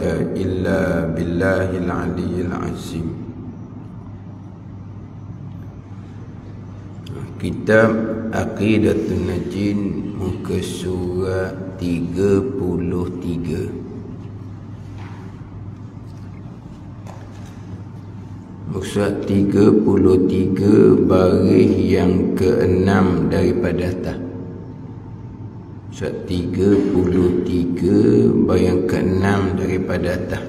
quwwata illa billahil aliyyil azim. Kitab Aqidatun Najin, muka surat 33. Surat 33 baris yang ke-6 daripada atas. Surat 33 baris yang ke-6 daripada atas.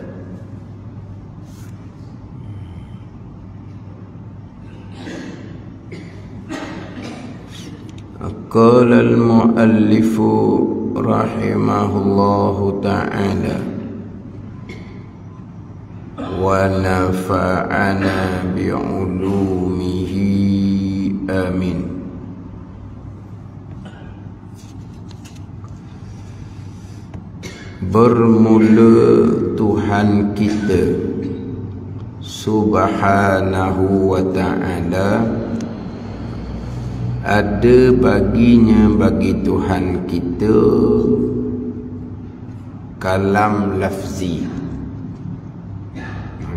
Qala al-muallifu rahimahullahu ta'ala wa nafa'ana bi'ulumihi amin. Bermula Tuhan kita subhanahu wa ta'ala, ada baginya bagi Tuhan kita kalam lafzi.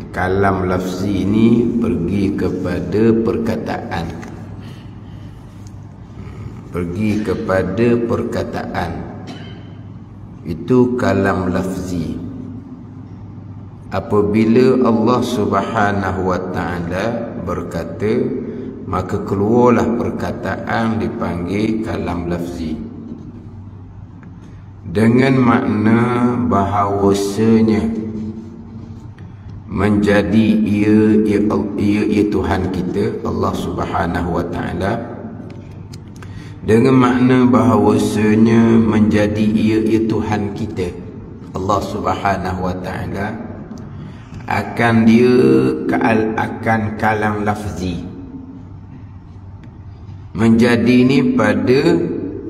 Kalam lafzi ini pergi kepada perkataan. Pergi kepada perkataan. Itu kalam lafzi. Apabila Allah Subhanahu wa ta'ala berkata, maka keluarlah perkataan dipanggil kalam lafzi. Dengan makna bahawasanya menjadi ia Tuhan kita Allah Subhanahu wa ta'ala, dengan makna bahawasanya menjadi ia Tuhan kita Allah Subhanahu wa ta'ala, akan kalam lafzi menjadi ini pada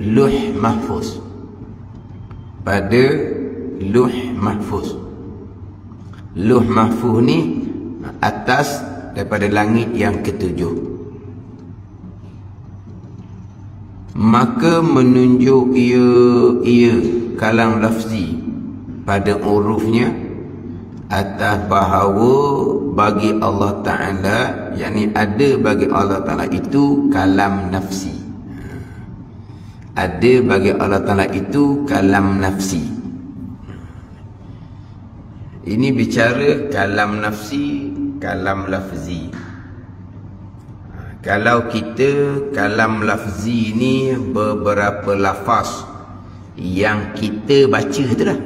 luh mahfuz. Pada luh mahfuz. Luh mahfuz ni atas daripada langit yang ketujuh. Maka menunjuk ia kalam lafzi pada hurufnya atas bahawa bagi Allah Ta'ala, yakni ada bagi Allah Ta'ala itu kalam nafsi. Ada bagi Allah Ta'ala itu kalam nafsi. Ini bicara kalam nafsi, kalam lafzi. Kalau kita kalam lafzi ni beberapa lafaz yang kita baca tu lah.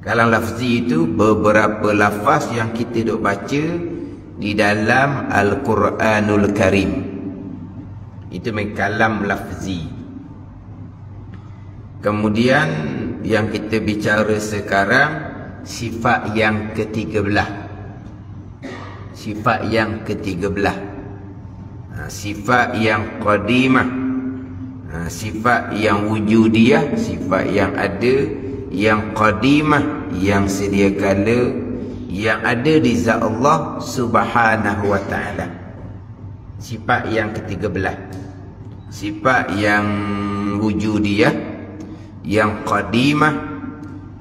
Kalam lafzi itu beberapa lafaz yang kita duk baca di dalam Al-Quranul Karim. Itu kalam lafzi. Kemudian yang kita bicara sekarang sifat yang ke-13. Sifat yang ke-13. Sifat yang qadimah. Sifat yang wujudiyah, sifat yang ada, yang qadimah, yang sedia kala, yang ada di zat Allah Subhanahu wa ta'ala. Sifat yang ke-13. Sifat yang wujudiyah, yang qadimah,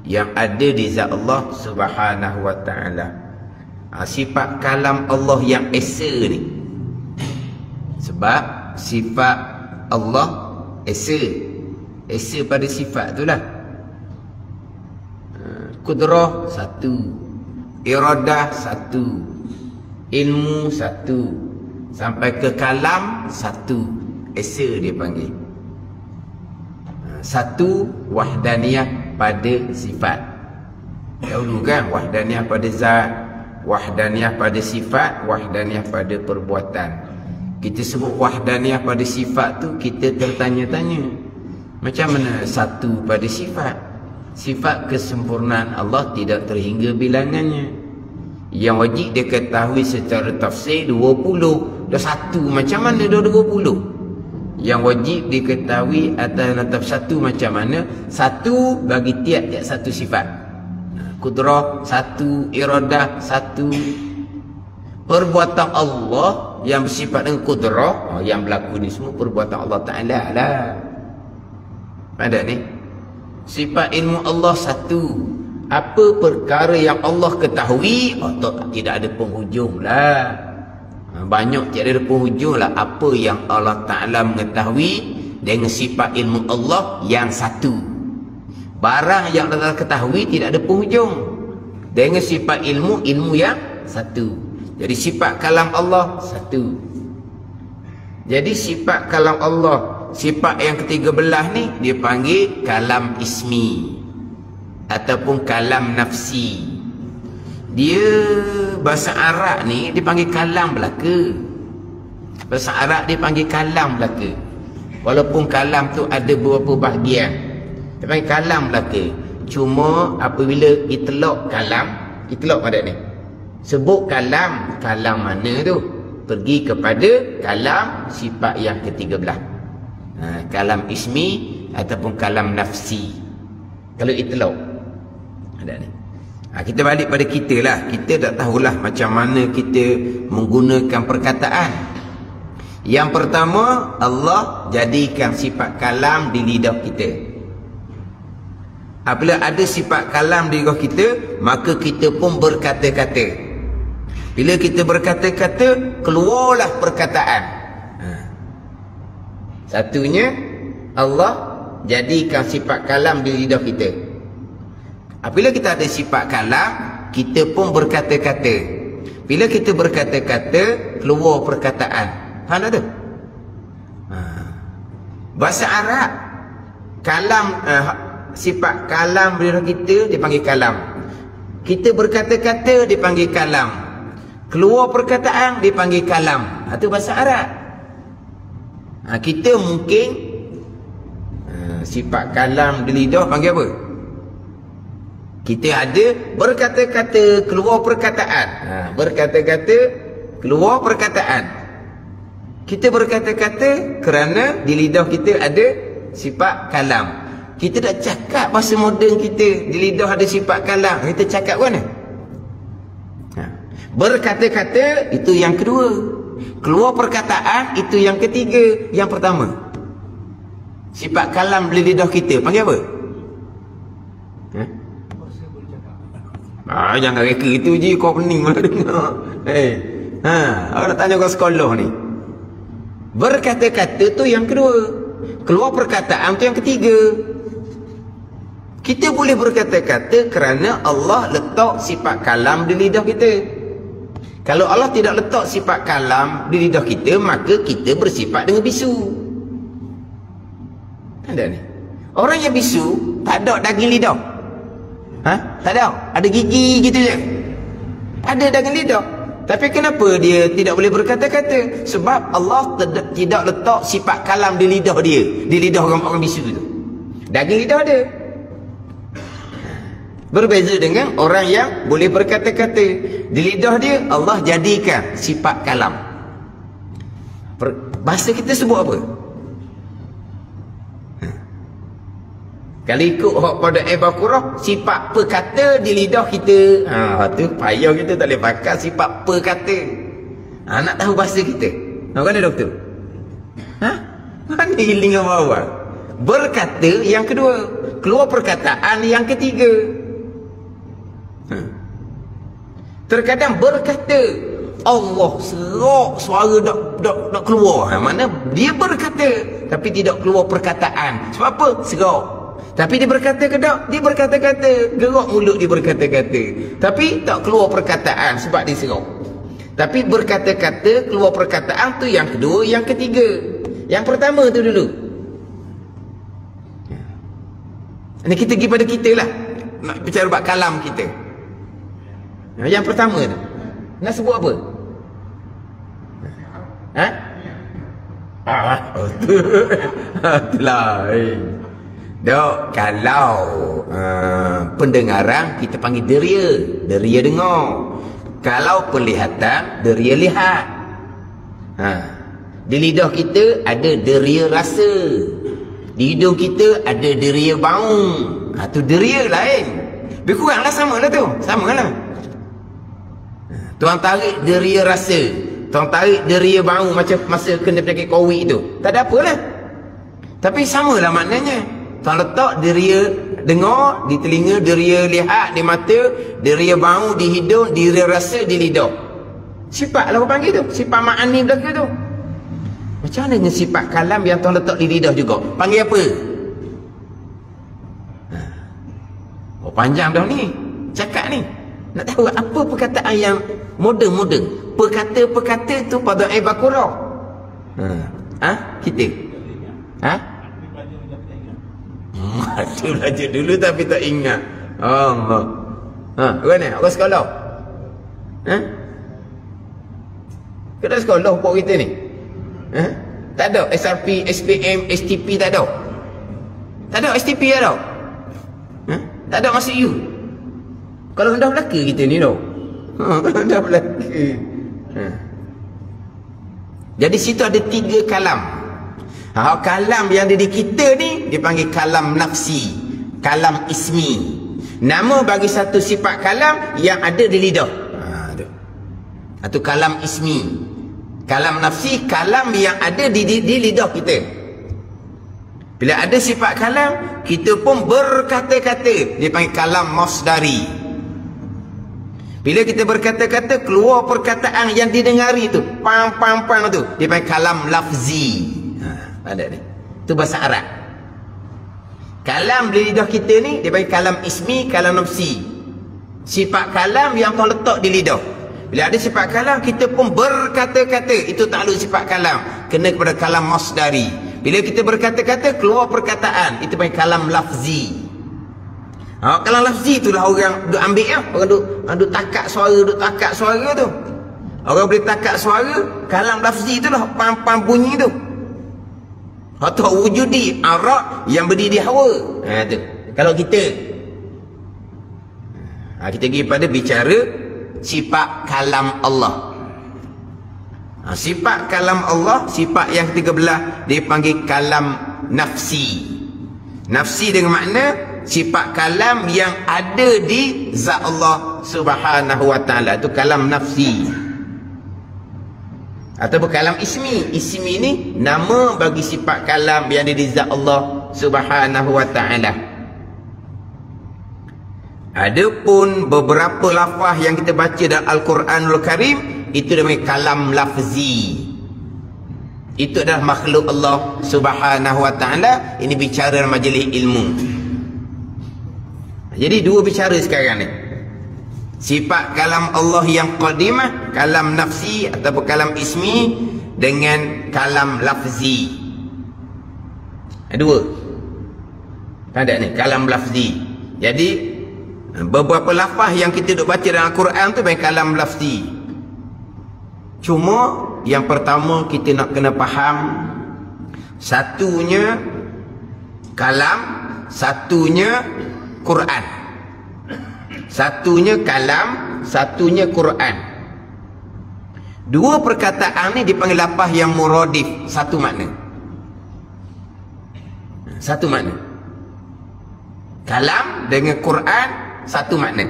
yang ada di zat Allah Subhanahu wa ta'ala. Sifat kalam Allah yang esa ni. Sebab sifat Allah esa. Esa pada sifat tu lah. Kudrah satu, iradah satu, ilmu satu, sampai ke kalam satu. Esa dia panggil. Satu wahdaniyah pada sifat. Dahulu kan wahdaniyah pada zat, wahdaniyah pada sifat, wahdaniyah pada perbuatan. Kita sebut wahdaniyah pada sifat tu, kita tertanya-tanya, macam mana satu pada sifat? Sifat kesempurnaan Allah tidak terhingga bilangannya. Yang wajib dia ketahui secara tafsir 20. Dah satu, macam mana dah 20? Yang wajib diketahui atas nataf satu macam mana? Satu bagi tiap-tiap satu sifat. Kudrah satu, iradah satu. Perbuatan Allah yang bersifat dengan kudrah, yang berlaku ni semua perbuatan Allah Ta'ala lah. Ada ni? Sifat ilmu Allah satu. Apa perkara yang Allah ketahui, tidak ada penghujung lah. Banyak tiada ada penghujung lah. Apa yang Allah Ta'ala mengetahui dengan sifat ilmu Allah yang satu. Barang yang Allah ketahui tidak ada penghujung dengan sifat ilmu yang satu. Jadi sifat kalam Allah satu. Jadi sifat kalam Allah, sifat yang ke-13 ni dia panggil kalam ismi ataupun kalam nafsi. Dia bahasa Arab ni dipanggil kalam belaka. Bahasa Arab dia panggil kalam belaka. Walaupun kalam tu ada beberapa bahagian, dia panggil kalam belaka. Cuma apabila itlaq kalam, itlaq pada ni sebut kalam, kalam mana tu? Pergi kepada kalam sifat yang ke-13. Kalam ismi ataupun kalam nafsi. Kalau itlaq ada ni. Kita balik pada kita lah. Kita tak tahulah macam mana kita menggunakan perkataan. Yang pertama, Allah jadikan sifat kalam di lidah kita. Apabila ada sifat kalam di lidah kita, maka kita pun berkata-kata. Bila kita berkata-kata, keluarlah perkataan. Satunya, Allah jadikan sifat kalam di lidah kita. Apabila kita ada sifat kalam, kita pun berkata-kata. Bila kita berkata-kata, keluar perkataan. Faham tak tu? Bahasa Arab, kalam, sifat kalam di lidah kita dipanggil kalam. Kita berkata-kata dipanggil kalam. Keluar perkataan dipanggil kalam. Itu bahasa Arab. Kita mungkin sifat kalam di lidah panggil apa? Kita ada berkata-kata, keluar perkataan. Berkata-kata, keluar perkataan. Kita berkata-kata kerana di lidah kita ada sifat kalam. Kita tak cakap bahasa moden kita, di lidah ada sifat kalam. Kita cakap mana? Berkata-kata itu yang kedua. Keluar perkataan itu yang ketiga. Yang pertama, sifat kalam di lidah kita panggil apa? Jangan reka itu je, kau pening mana dengar. Aku nak tanya kau sekolah ni. Berkata-kata tu yang kedua. Keluar perkataan tu yang ketiga. Kita boleh berkata-kata kerana Allah letak sifat kalam di lidah kita. Kalau Allah tidak letak sifat kalam di lidah kita, maka kita bersifat dengan bisu. Ada ni. Orang yang bisu tak ada daging lidah. Tak ada. Ada gigi gitu je. Ada daging lidah. Tapi kenapa dia tidak boleh berkata-kata? Sebab Allah tidak letak sifat kalam di lidah dia, di lidah orang bisu tu. Daging lidah ada. Berbeza dengan orang yang boleh berkata-kata. Di lidah dia Allah jadikan sifat kalam. Bahasa kita sebut apa? Kalau ikut hak pada Al-Baqarah, sifat perkata di lidah kita. Tu payah kita tak boleh pakai sifat perkata. Nak tahu bahasa kita. Kan doktor? Mana hiling awal-awal? Berkata yang kedua. Keluar perkataan yang ketiga. Terkadang berkata, Allah serok suara tak keluar. Mana dia berkata tapi tidak keluar perkataan. Sebab apa? Serok. Tapi dia berkata ke tak? Dia berkata-kata. Gerak mulut dia berkata-kata. Tapi tak keluar perkataan sebab dia serok. Tapi berkata-kata, keluar perkataan tu yang kedua, yang ketiga. Yang pertama tu dulu. Ini kita pergi pada kita lah. Nak bicara bab kalam kita. Yang pertama tu. Nak sebut apa? Itulah. Dok, kalau pendengaran kita panggil deria. Deria dengar. Kalau penglihatan, deria lihat. Di lidah kita ada deria rasa. Di hidung kita ada deria bau. Tu deria lain. Lebih kuranglah sama lah tu. Sama lah. Tuan tarik deria rasa. Tuan tarik deria bau macam masa kena penyakit COVID tu. Tak ada apalah. Tapi samalah maknanya. Tuan letak dia dengar di telinga, dia lihat di mata, dia bau di hidung, dia rasa di lidah. Sifat lah orang panggil tu, sifat ma'ani belaka tu. Macam mana dengan sifat kalam yang tuan letak di lidah juga? Panggil apa? Oh, panjang dah ni cakap ni. Nak tahu apa perkataan yang moden-moden? Perkata-perkata tu pada Al-Baqarah. Kita? Ada belajar dulu tapi tak ingat. Allah. Orang ni, orang sekolah. Kita sekolah pokok kita ni. Tak ada SRP, SPM, STP tak ada. Tak ada STP tak ada. Tak ada masuk U. Kalau dah belaka kita ni tau. Dah belaka. Jadi situ ada 3 kalam. Kalam yang ada di kita ni dipanggil kalam nafsi, kalam ismi. Nama bagi satu sifat kalam yang ada di lidah. Itu kalam ismi. Kalam nafsi, kalam yang ada di lidah kita. Bila ada sifat kalam, kita pun berkata-kata, dipanggil kalam masdari. Bila kita berkata-kata, keluar perkataan yang didengari tu, pam tu, dipanggil kalam lafzi. Ada ni. Itu bahasa Arab. Kalam di lidah kita ni dipanggil kalam ismi, kalam nafsi. Sifat kalam yang tuan letak di lidah. Bila ada sifat kalam, kita pun berkata-kata. Itu takluk sifat kalam. Kena kepada kalam masdari. Bila kita berkata-kata, keluar perkataan. Itu panggil kalam lafzi. Kalam lafzi itulah orang duk ambil ya. Orang duk takak suara tu. Orang boleh takak suara, kalam lafzi itulah pam-pam bunyi tu. Atau wujudi arak yang berdiri hawa. Tu. Kalau kita pergi pada bicara sifat kalam Allah. Sifat kalam Allah, sifat yang ketiga belah dipanggil kalam nafsi. Nafsi dengan makna sifat kalam yang ada di zat Allah Subhanahu wa taala. Itu kalam nafsi. Ataupun kalam ismi. Ismi ni nama bagi sifat kalam yang ada di zat Allah Subhanahu wa taala. Adapun beberapa lafaz yang kita baca dalam Al-Quranul Karim, itu namanya kalam lafzi. Itu adalah makhluk Allah Subhanahu wa taala. Ini bicara dalam majlis ilmu. Jadi 2 bicara sekarang ni. Sifat kalam Allah yang qadimah, kalam nafsi ataupun kalam ismi, dengan kalam lafzi. 2. Ada ni kalam lafzi. Jadi beberapa lafaz yang kita duk baca dalam Al-Quran tu memang kalam lafzi. Cuma yang pertama kita nak kena faham, satunya kalam, satunya Quran. Satunya kalam, satunya Quran. 2 perkataan ni dipanggil lafaz yang muradif, satu makna. Satu makna. Kalam dengan Quran satu makna.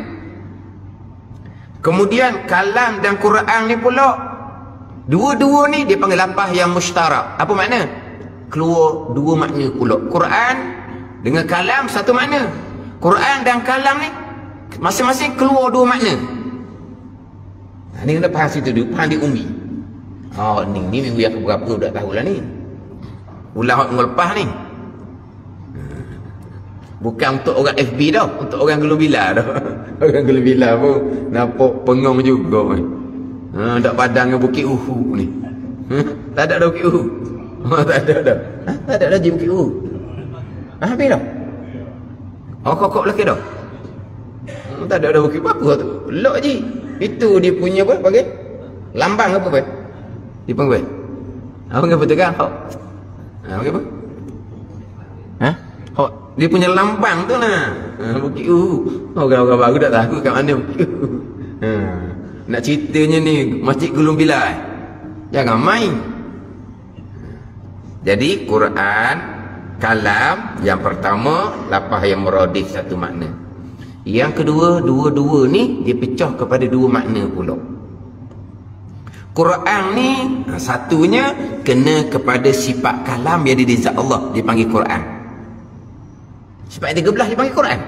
Kemudian kalam dan Quran ni pula, dua-dua ni dipanggil lafaz yang mushtarak. Apa makna? Keluar 2 makna pula. Quran dengan kalam satu makna. Quran dan kalam ni masing-masing keluar 2 makna. Ni kena faham situ dulu, faham di umbi. Ni minggu yang berapa dah tahu lah ni. Ulang minggu lepas ni. Bukan untuk orang FB dah, untuk orang Gelung Bila dah. Orang Gelung Bila pun nampak pengong juga. Tak padang dengan Bukit Uhu ni. Tak ada dah Bukit Uhu. Tak ada dah. Tak ada dah di Bukit Uhu. Habis dah. Kokok lelaki dah. Tak ada bukit apa tu. Lok je. Itu dia punya apa panggil? Lambang apa apa? Dia panggil apa? Apa betul kan? Panggil apa? Dia punya lambang tu lah. Bukit orang-orang baru tak tahu kat mana Bukit Nak ceritanya ni Masjid Gelung Bila. Jangan main. Jadi Quran, kalam yang pertama lafaz yang muradif satu makna. Yang kedua, dua-dua ni dia pecah kepada 2 makna pula. Quran ni satunya kena kepada sifat kalam yang ada di zat Allah, dipanggil Quran. Sifat yang 13 dipanggil Quran.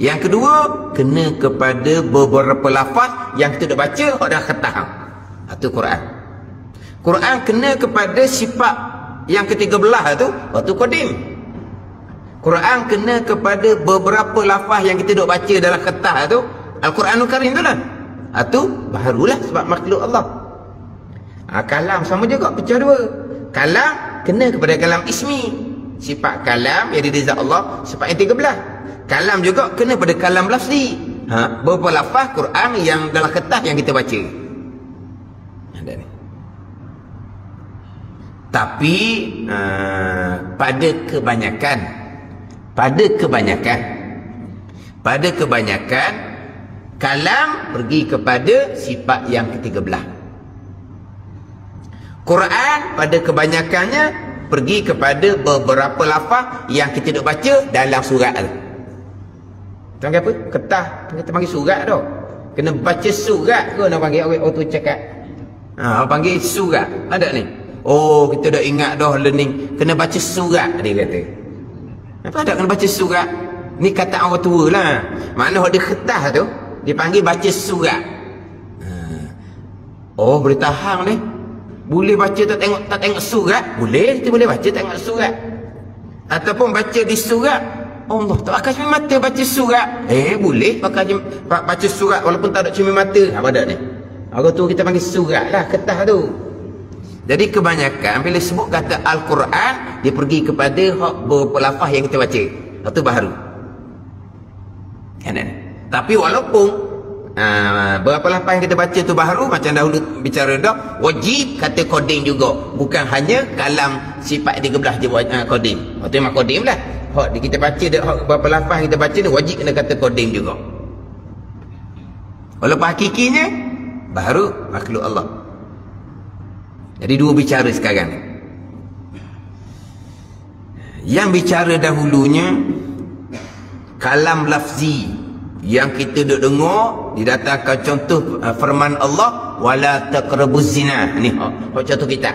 Yang kedua, kena kepada beberapa lafaz yang kita dah baca dah khetah. Itu Quran. Quran kena kepada sifat yang ke-13 tu, waktu qadim. Quran kena kepada beberapa lafaz yang kita dah baca dalam khetah tu, Al-Quranul Karim tu lah. Itu barulah sebab makhluk Allah. Kalam sama juga, pecah dua. Kalam kena kepada kalam ismi. Sifat kalam yang dari zat Allah, sifat yang 13. Kalam juga kena pada kalam lafzi. Beberapa lafaz Quran yang dalam khetah yang kita baca. Ada ni. Tapi pada kebanyakan kalam pergi kepada sifat yang ke-13. Quran pada kebanyakannya pergi kepada beberapa lafaz yang kita duk baca dalam surat tu. Panggil apa? Ketah. Kita panggil surat tu. Kena baca surat ke nak panggil orang tu cakap. Panggil surat. Ada ni. Oh, kita dah ingat dah learning. Kena baca surat dia kata. Apa ada kena baca surat? Ni kata orang tua lah. Maknanya dia ketah tu dipanggil baca surat. Oh, boleh tahan ni. Boleh baca tak tengok surat? Boleh, kita boleh baca tak tengok surat. Ataupun baca di surat, Allah tak akan cermin mata baca surat. Boleh baca surat walaupun tak ada cermin mata. Apa ada ni? Orang tu kita panggil surat lah, ketah tu. Jadi kebanyakan bila sebut kata Al-Quran, dia pergi kepada beberapa lafaz yang kita baca. Itu baru. Kan? Tapi walaupun berapa lafaz yang kita baca tu baru, macam dahulu bicara dah, wajib kata qadim juga. Bukan hanya kalam sifat 13 je qadim. Itu memang qadim lah. Kita baca berapa lafaz yang kita baca ni wajib kena kata qadim juga. Walaupun hakikinya baru makhluk Allah. Jadi dua bicara sekarang ni. Yang bicara dahulunya kalam lafzi yang kita duk dengar didatangkan contoh firman Allah wala taqrabuz zina. Ni contoh kita.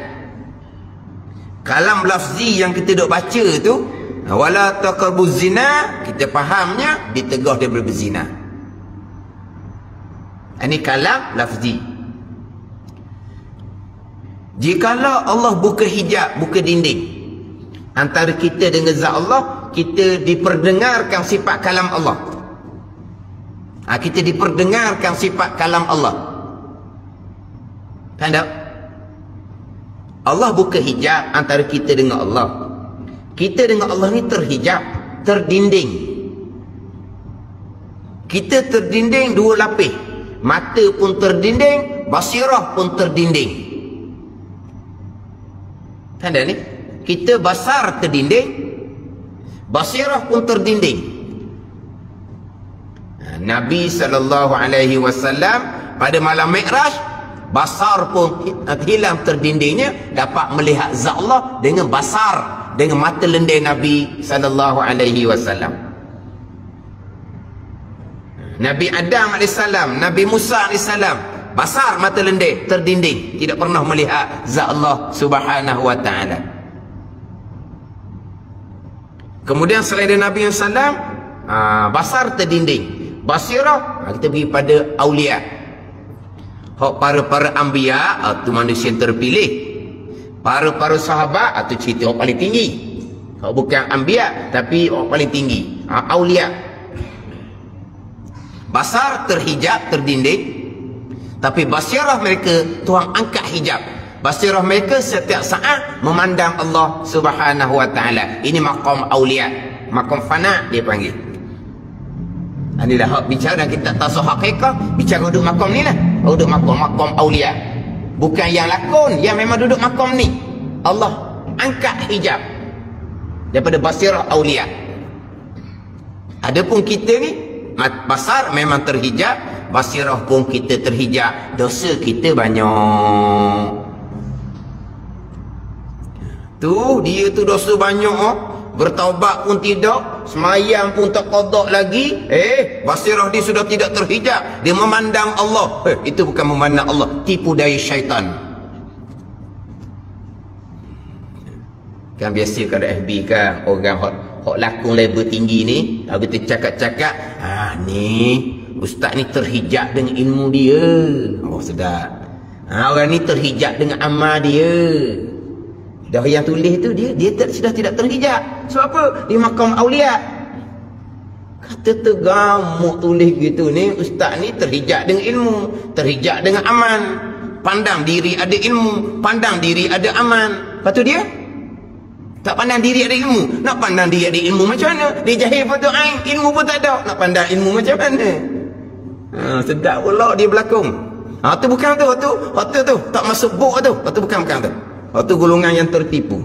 Kalam lafzi yang kita duk baca tu wala taqrabuz zina, kita fahamnya ditegah dia berzina. Ini kalam lafzi. Jikalau Allah buka hijab, buka dinding antara kita dengan zat Allah, kita diperdengarkan sifat kalam Allah. Kita diperdengarkan sifat kalam Allah. Tanda Allah buka hijab antara kita dengan Allah. Kita dengan Allah ni terhijab, terdinding. Kita terdinding dua lapis. Mata pun terdinding, basirah pun terdinding. Tanda ni, kita basar terdinding, basirah pun terdinding. Nabi SAW pada malam Mi'raj, basar pun hilang terdindingnya, dapat melihat zat Allah dengan basar, dengan mata lendir Nabi SAW. Nabi Adam AS, Nabi Musa AS, basar mata lendir, terdinding, tidak pernah melihat zat Allah Subhanahu wa ta'ala. Kemudian selain Nabi SAW, basar terdinding, basirah kita pergi pada awliya. Para anbiya itu manusia yang terpilih. Para sahabat itu cerita orang paling tinggi. Bukan anbiya tapi orang paling tinggi, awliya. Basar terhijab, terdinding. Tapi basirah mereka Tuhan angkat hijab. Basirah mereka setiap saat memandang Allah Subhanahu wa ta'ala. Ini maqam awliya, maqam fana dia panggil. Inilah hak bicara kita tasawuf hakikat, bicara duduk makam ni lah. Duduk makam awliya. Bukan yang lakon, yang memang duduk makam ni. Allah angkat hijab daripada basirah awliya. Adapun kita ni, basar memang terhijab, basirah pun kita terhijab. Dosa kita banyak. Dia tu dosa banyak. Bertaubat pun tidak, semayang pun tak qada lagi. Basirah dia sudah tidak terhijab, dia memandang Allah. Itu bukan memandang Allah, tipu daya syaitan. Kan biasa kat FB kan, orang hok lakon level tinggi ni, kalau kita cakap-cakap, ni ustaz ni terhijab dengan ilmu dia. Oh sedap. Orang ni terhijab dengan amal dia. Dah yang tulis tu dia sudah tidak terhijab. Sebab apa? Di makam aulia. Kata tergamuk tulis gitu ni, ustaz ni terhijab dengan ilmu, terhijab dengan aman. Pandang diri ada ilmu, pandang diri ada aman. Lepas tu dia tak pandang diri ada ilmu. Nak pandang diri ada ilmu macam mana? Dia jahil foto ain, ilmu pun tak ada. Nak pandang ilmu macam mana? Sedap pula dia berlakon. Tu bukan tu, tu tak masuk buk tu. Tu bukan tu. Tu golongan yang tertipu.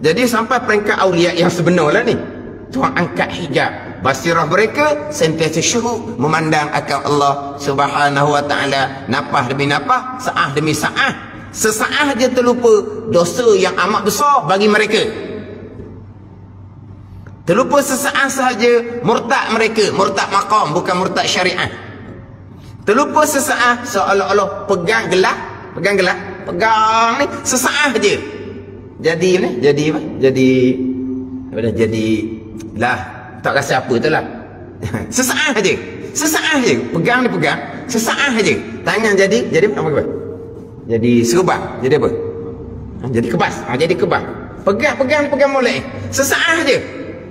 Jadi sampai peringkat aulia yang sebenar lah ni. Tuhan angkat hijab. Basirah mereka sentiasa syuhud memandang akan Allah Subhanahu wa taala, nafas demi nafas, saah demi saah. Sesaah je terlupa dosa yang amat besar bagi mereka. Terlupa sesaah sahaja murtad mereka, murtad maqam bukan murtad syariah. Terlupa sesaah seolah-olah pegang gelas, pegang ni sesaah je. Jadi lah tak rasa apa tu lah. Sesaah je. Pegang ni pegang, sesaah je. Tangan jadi apa? Jadi serubah. Jadi apa? Jadi kebas. Jadi kebas. Pegang molek. Sesaah je.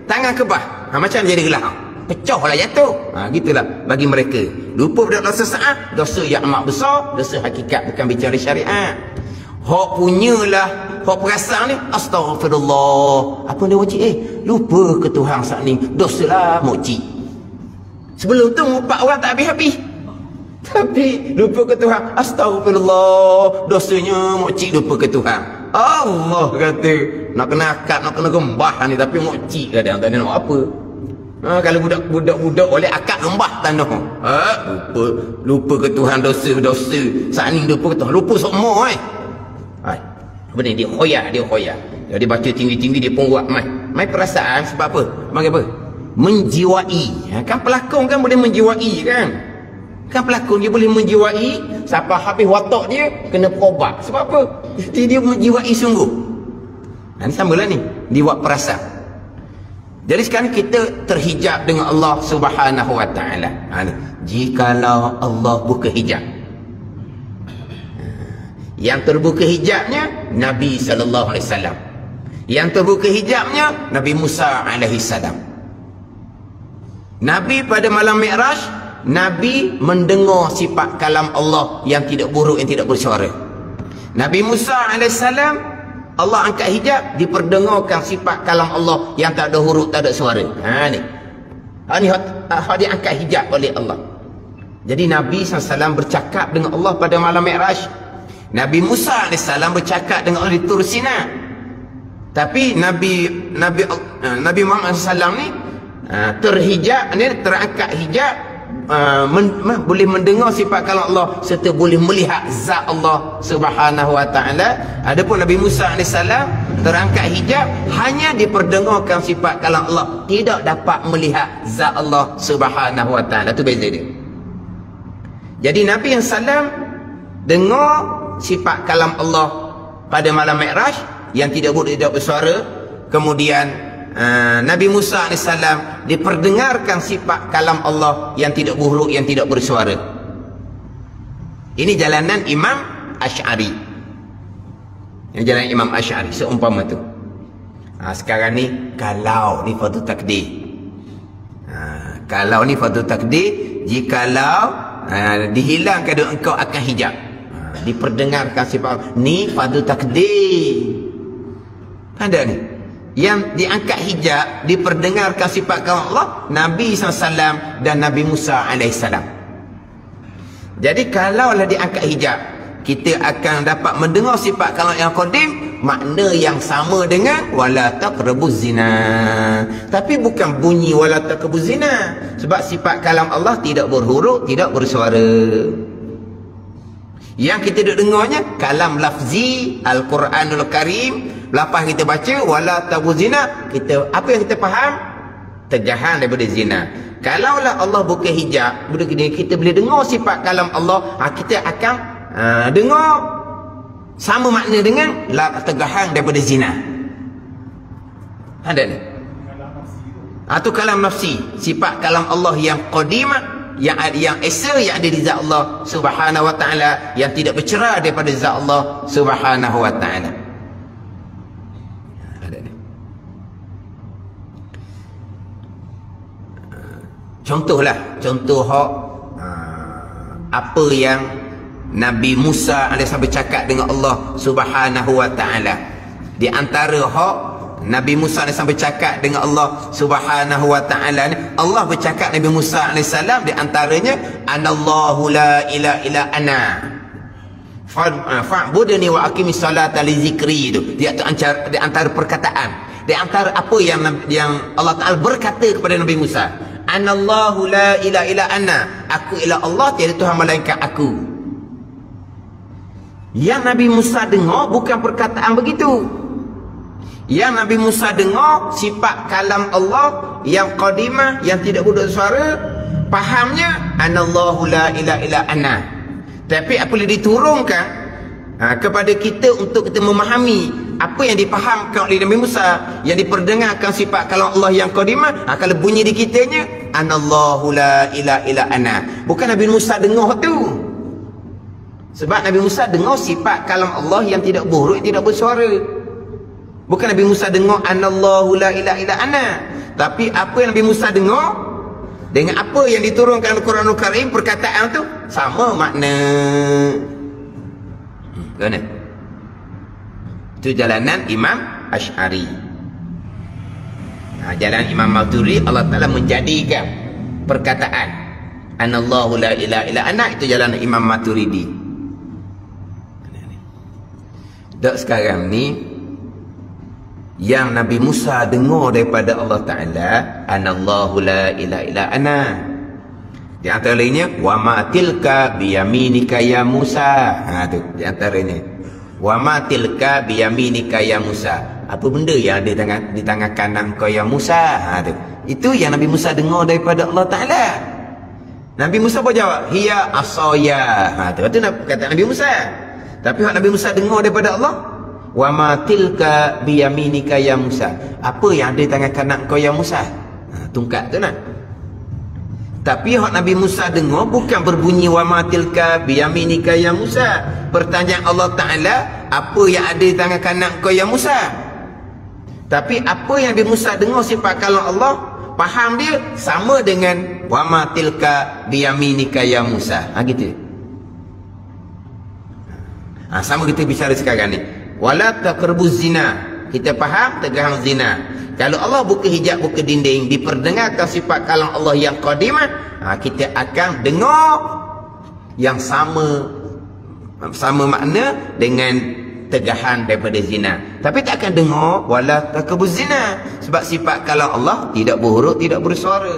Tangan kebas. Macam jadi gelas. Pecah lah jatuh. Gitulah bagi mereka. Lupa pada dosa sesaah, dosa yang amat besar, dosa hakikat bukan bicara syariat. Hak punyalah, hak perasaan ni, astagfirullah. Apa dia wajib? Lupa ke Tuhan saat ni. Dosa lah mokcik. Sebelum tu 4 orang tak habis-habis. Tapi lupa ke Tuhan. Astagfirullah. Dosanya mokcik lupa ke Tuhan. Allah kata, nak kena akad, nak kena gembah ni. Tapi mokcik kadang tak nak apa. Kalau budak-budak oleh akad gembah tanah. Lupa ke Tuhan dosa. Saat ni lupa ke Tuhan. Lupa semua apa ni? Dia khoyah. Dia baca tinggi-tinggi, dia pun buat mai perasaan. Sebab apa? Bagi apa? Menjiwai. Kan pelakon kan boleh menjiwai kan? Kan pelakon dia boleh menjiwai. Sampai habis watak dia kena berobat. Sebab apa? Dia menjiwai sungguh. Ini samalah ni. Dia buat perasaan. Jadi sekarang kita terhijab dengan Allah Subhanahu wa taala. Jikalau Allah buka hijab. Yang terbuka hijabnya Nabi sallallahu alaihi wasallam. Yang terbuka hijabnya Nabi Musa alaihi salam. Nabi pada malam Mi'raj, Nabi mendengar sifat kalam Allah yang tidak buruk, yang tidak bersuara. Nabi Musa alaihi salam, Allah angkat hijab, diperdengarkan sifat kalam Allah yang tak ada huruf, tak ada suara. Ni diangkat hijab oleh Allah. Jadi Nabi SAW bercakap dengan Allah pada malam Mi'raj. Nabi Musa AS bercakap dengan Allah di Tur Sina. Tapi Nabi Muhammad SAW ni terhijab, ni terangkat hijab, boleh mendengar sifat kalam Allah serta boleh melihat zat Allah Subhanahu wa taala. Adapun Nabi Musa AS terangkat hijab, hanya diperdengarkan sifat kalam Allah, tidak dapat melihat zat Allah Subhanahu wa taala. Itu beza dia. Jadi Nabi yang salam dengar sifat kalam Allah pada malam Mi'raj yang tidak boleh tidak bersuara. Kemudian Nabi Musa AS diperdengarkan sifat kalam Allah yang tidak buruk, yang tidak bersuara. Ini jalanan Imam Asy'ari. Ini jalanan Imam Asy'ari seumpama tu. Sekarang ni kalau ni fardu takdir. Kalau ni fardu takdir, jikalau dihilangkan doa engkau akan hijab. Diperdengarkan sifat ni fardu takdir. Ada ni yang diangkat hijab, diperdengarkan sifat kalam Allah, Nabi SAW dan Nabi Musa AS. Jadi kalaulah diangkat hijab, kita akan dapat mendengar sifat kalam yang qadim, makna yang sama dengan wala taqrabuz zina. Tapi bukan bunyi wala taqrabuz zina, sebab sifat kalam Allah tidak berhuruf, tidak bersuara. Yang kita duk dengarnya kalam lafzi Al-Quranul Karim. Lepas kita baca wala taqrabuz zina, kita apa yang kita faham? Terjahan daripada zina. Kalaulah Allah buka hijab, kita boleh dengar sifat kalam Allah, kita akan dengar sama makna dengan tegahan daripada zina. Ada ni. Itu kalam nafsi. Sifat kalam Allah yang qadimah, yang esa, yang ada di zat Allah subhanahu wa ta'ala, yang tidak bercerai daripada zat Allah subhanahu wa ta'ala. Contohlah, contoh apa yang Nabi Musa AS bercakap dengan Allah subhanahu wa ta'ala. Di antara hak Nabi Musa AS bercakap dengan Allah subhanahu wa ta'ala ni, Allah bercakap Nabi Musa AS, di antaranya anallahu la ilaha illa ana fa'budni wa aqimis salata li zikri. Itu di antara perkataan, di antara apa yang Allah Ta'ala berkata kepada Nabi Musa, anallahu la ilaha illa ana, aku ialah Allah, tiada Tuhan malaikat aku. Yang Nabi Musa dengar bukan perkataan begitu. Yang Nabi Musa dengar sifat kalam Allah yang qadimah, yang tidak bersuara. Fahamnya anallahu la ilaha illa ana. Tapi apabila diturunkan kepada kita untuk kita memahami apa yang dipahamkan oleh Nabi Musa, yang diperdengarkan sifat kalam Allah yang qadimah, kalau bunyi di kitanya anallahu la ilaha illa ana, bukan Nabi Musa dengar tu. Sebab Nabi Musa dengar sifat kalam Allah yang tidak buruk, tidak bersuara. Bukan Nabi Musa dengar anallahu la ilaha illa ana. Tapi apa yang Nabi Musa dengar dengan apa yang diturunkan Al-Quranul Karim, perkataan tu sama makna. Mana? Itu jalanan Imam Asy'ari. Jalan Imam Maturidi, Allah Ta'ala menjadikan perkataan anallahu la ilaha illa ana, itu jalan Imam Maturidi. Dak sekarang ni yang Nabi Musa dengar daripada Allah Ta'ala anallahu la ilaha illa ana, di antaranya wa ma tilka biyaminika ya Musa. Tu di antaranya wa ma tilka biyaminika ya Musa, apa benda yang ada di tangan kanan kau ya Musa. Itu yang Nabi Musa dengar daripada Allah Ta'ala. Nabi Musa berjawab hiya asaya. Itu kata Nabi Musa. Tapi Nabi Musa dengar daripada Allah, wa ma tilka biyaminika ya Musa, apa yang ada di tangan kanan kau ya Musa. Tungkat tu nak. Tapi Nabi Musa dengar bukan berbunyi wa ma tilka biyaminika ya Musa. Pertanyaan Allah Ta'ala, apa yang ada di tangan kanan kau ya Musa. Tapi apa yang Nabi Musa dengar sifat kalam Allah, faham dia sama dengan wa ma tilka biyaminika ya Musa. Gitu. Sama kita bicara sekarang ni, wala taqrabuz zina, kita faham tegahan zina. Kalau Allah buka hijab, buka dinding, diperdengarkan sifat kalam Allah yang qadimah, kita akan dengar yang sama makna dengan tegahan daripada zina. Tapi tak akan dengar wala taqrabuz zina, sebab sifat kalam Allah tidak berhuruf, tidak bersuara.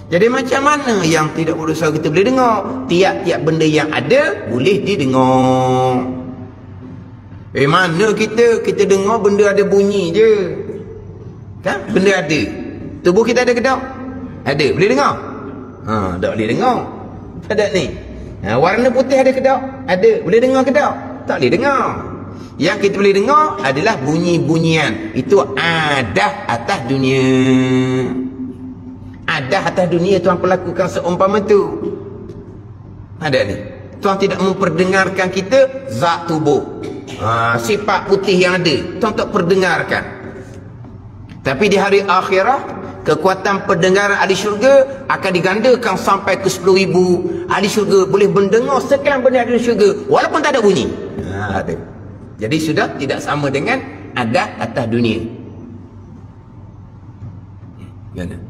Jadi macam mana yang tidak bersuara kita boleh dengar? Tiap-tiap benda yang ada boleh didengar. Mana kita dengar benda ada bunyi je. Kan? Benda ada. Tubuh kita ada ke tak? Ada. Boleh dengar? Tak boleh dengar. Tak ada ni. Warna putih ada ke tak? Ada. Boleh dengar ke tak? Tak boleh dengar. Yang kita boleh dengar adalah bunyi-bunyian. Itu adah atas dunia. Adah atas dunia Tuhan perlakukan seumpama tu. Ada ni. Tuhan tidak memperdengarkan kita zat tubuh. Sifat putih yang ada Tuhan tak perdengarkan. Tapi di hari akhirat, kekuatan pendengaran ahli syurga akan digandakan sampai ke 10,000. Ahli syurga boleh mendengar sekian benda ahli syurga walaupun tak ada bunyi. Jadi sudah tidak sama dengan adat atas dunia. Gana?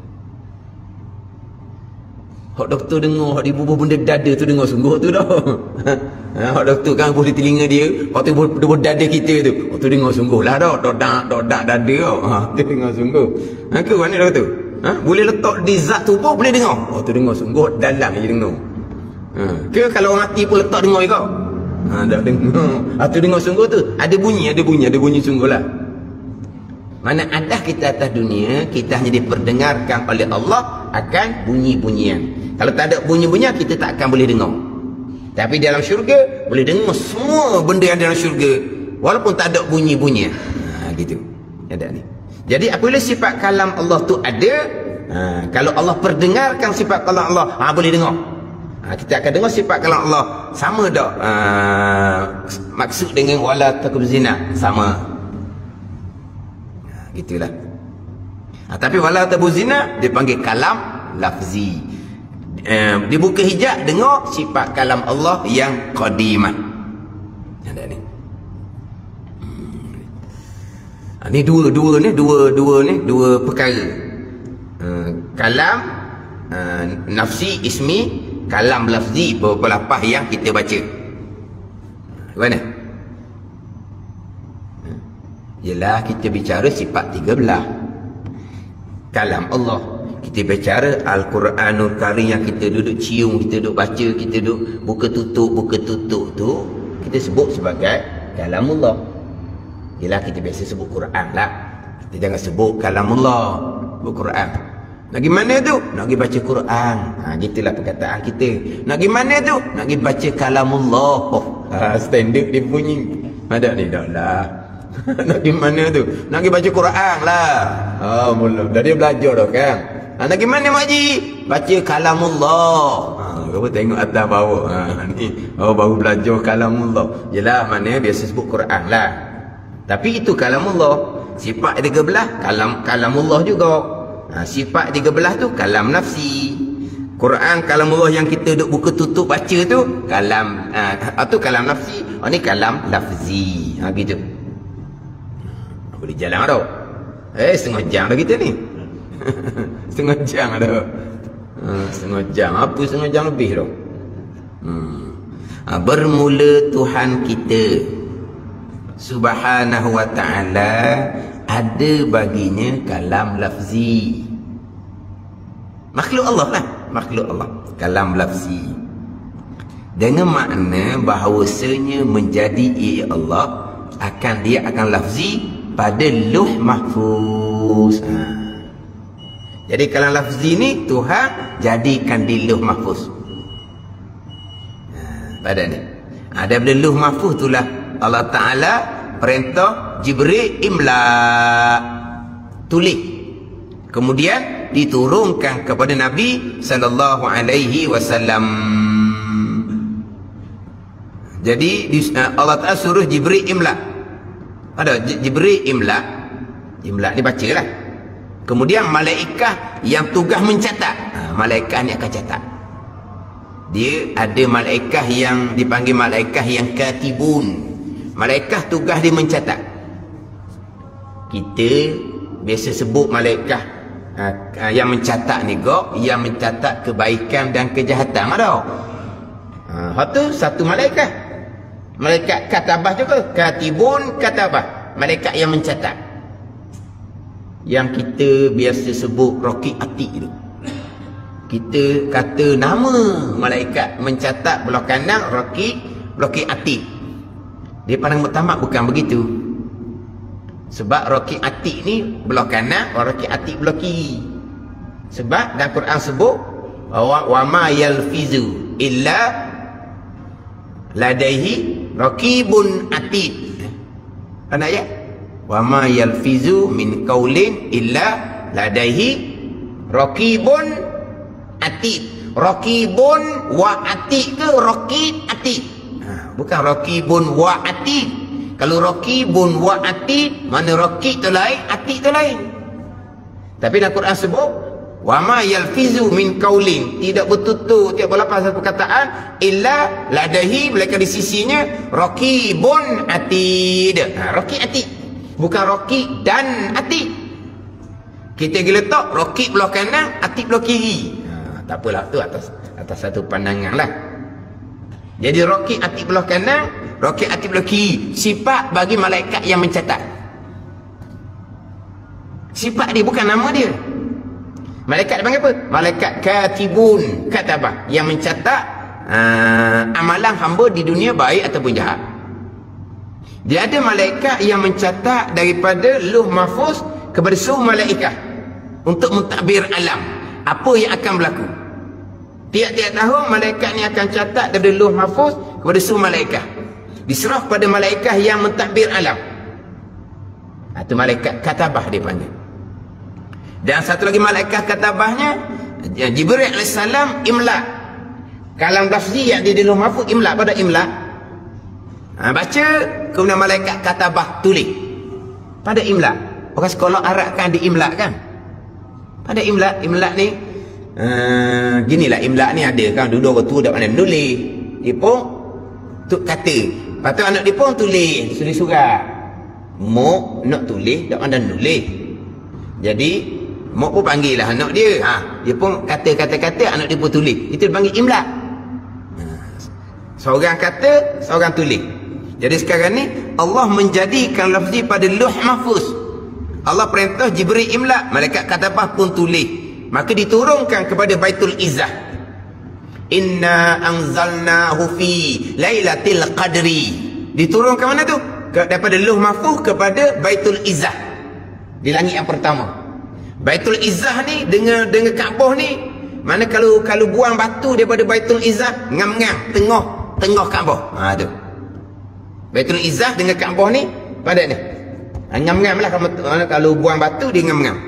Hak doktor dengar, hak dibubuh benda dada tu dengar sungguh tu dah. Hak doktor kan bubuh di telinga dia, hak tu bubuh dada kita tu. Hak tu dengar sungguh lah dah. Dodak dada tau. Tu dengar sungguh. Ke mana doktor? Boleh letak di zat tubuh boleh dengar. Hak tu dengar sungguh, dalam je dengar. Ke kalau orang mati pun letak dengar juga. Tak dengar. Hak tu dengar sungguh tu. Ada bunyi sungguh lah. Mana adah kita atas dunia, kita hanya diperdengarkan oleh Allah akan bunyi-bunyian. Kalau tak ada bunyi-bunyian, kita tak akan boleh dengar. Tapi dalam syurga boleh dengar semua benda yang dalam syurga walaupun tak ada bunyi-bunyian. Gitu. Ada ni. Jadi apabila sifat kalam Allah tu ada, Kalau Allah perdengarkan sifat kalam Allah, boleh dengar. Kita akan dengar sifat kalam Allah. Sama tak maksud dengan wala taqrabu zina? Sama. Gitulah. Tapi wala taqrabu zina dia panggil kalam lafzi. Dia buka hijab, dengar sifat kalam Allah yang qadimah. Ada ni. Ni dua perkara. Kalam nafsi ismi, kalam lafzi beberapa lafaz yang kita baca. Mana? Yalah kita bicara sifat 13. Kalam Allah. Kita bicara Al-Quranul Karim yang kita duduk cium, kita duduk baca, kita duduk buka tutup tu, kita sebut sebagai kalamullah. Yalah kita biasa sebut Quran lah. Kita jangan sebut kalamullah, sebut Quran. Nak pergi mana tu? Nak pergi baca Quran. Gitulah perkataan kita. Nak pergi mana tu? Nak pergi baca kalamullah. Standard dia bunyi. Ada ni dah lah. Nak pergi mana tu? Nak pergi baca Quran lah. Mula. Dah dia belajar dah kan. Nak pergi mana makcik? Baca kalamullah. Kau tengok atas bawah. Ni baru belajar kalamullah. Yelah mana biasa sebut Quran lah. Tapi itu kalamullah. Sifat 13 kalamullah juga. Sifat 13 tu kalam nafsi. Quran kalamullah yang kita duk buka tutup baca tu kalam tu kalam nafsi. Ni kalam lafzi. Gitu. Boleh jalan dah. Setengah jam dah kita ni. Setengah jam dah. Setengah jam. Apa setengah jam lebih dah. Bermula Tuhan kita Subhanahu wa ta'ala ada baginya kalam lafzi. Makhluk Allah lah. Makhluk Allah. Kalam lafzi. Dengan makna bahawasanya menjadi Allah dia akan lafzi pada Lauh Mahfuz. Jadi kalam lafzi ni Tuhan jadikan di Lauh Mahfuz. Pada ni. Daripada Lauh Mahfuz itulah Allah Ta'ala perintah Jibril imla, tulis. Kemudian diturunkan kepada Nabi sallallahu alaihi wasallam. Jadi Allah Ta'ala suruh Jibril imla. Ada Jibril imla. Imla ni bacalah. Kemudian malaikat yang tugas mencatat. Malaikat ni akan catat. Dia ada malaikat yang dipanggil malaikat yang katibun. Malaikat tugas dia mencatat. Kita biasa sebut malaikat yang mencatat ni yang mencatat kebaikan dan kejahatan ada. Itu satu malaikat. Malaikat katabah juga. Katibun katabah. Malaikat yang mencatat. Yang kita biasa sebut Raqib Atid tu. Kita kata nama malaikat mencatat belah kanan Raqib Atid. Dia pandang pertama bukan begitu. Sebab Raqib Atid ni belah kanan, Raqib Atid belah kiri. Sebab dalam Quran sebut wa ma yalfizu illa ladaihi raqibun atid. Ana ayat wa ma yalfizu min qaulin illa ladaihi raqibun atid. Raqibun wa atid ke Raqib Atid? Bukan raqibun wa atid. Kalau raqibun wa atid, mana raqib tu lain, atid tu lain. Tapi dalam Quran sebut wa ma yalfizu min qaulin, tidak bertutur tiap berlapas satu perkataan illa ladahi, mereka di sisinya raqibun atid. Raqib atid, bukan raqib dan atid. Kita pergi letak raqib belah kanan, atid belah kiri. Tak apalah, tu atas satu pandangan lah. Jadi Raqib Atid belah kanan, Raqib Atid belah kiri. Sifat bagi malaikat yang mencatat. Sifat dia, bukan nama dia. Malaikat dipanggil apa? Malaikat katibun katabah, yang mencatat amalan hamba di dunia baik ataupun jahat. Dia ada malaikat yang mencatat daripada Lauh Mahfuz kepada seluruh malaikat untuk mentadbir alam apa yang akan berlaku. Tiap-tiap tahun malaikat ni akan catat daripada Lauh Mahfuz kepada seluruh malaikat. Diserah kepada malaikat yang mentadbir alam. Itu malaikat katabah dia panggil. Dan satu lagi malaikat katabahnya Jibril alaihissalam imla. Kalam lafzi yang di lauh mahfuz imla, pada imla. Baca, kemudian malaikat katabah tulis pada imla. Orang sekolah Arab kan diimla kan, pada imla. Imla ni ginilah, imla ni ada kan, dulu orang tua dah pandai menulis. Dia pun tu kata, lepas tu anak dia pun tulis surat. Mak nak tulis dah pandai nulis. Jadi mak pun panggil lah anak dia. Dia pun kata-kata anak dia pun tulis. Itu dipanggil imla. Seorang kata, seorang tulis. Jadi sekarang ni Allah menjadikan lafzi pada lauh mahfuz. Allah perintah Jibril imla, malaikat katabah pun tulis. Maka diturunkan kepada Baitul Izzah. Inna anzalnahu fi lailatul qadri. Diturunkan mana tu? Daripada lauh mahfuz kepada Baitul Izzah, di langit yang pertama. Baitul Izzah ni dengan Kaabah ni, mana kalau buang batu daripada Baitul Izzah, ngam-ngam tengah Kaabah. Tu Baitul Izzah dengan Kaabah ni pada ni ngam-ngam lah. Kalau buang batu dia ngam-ngam.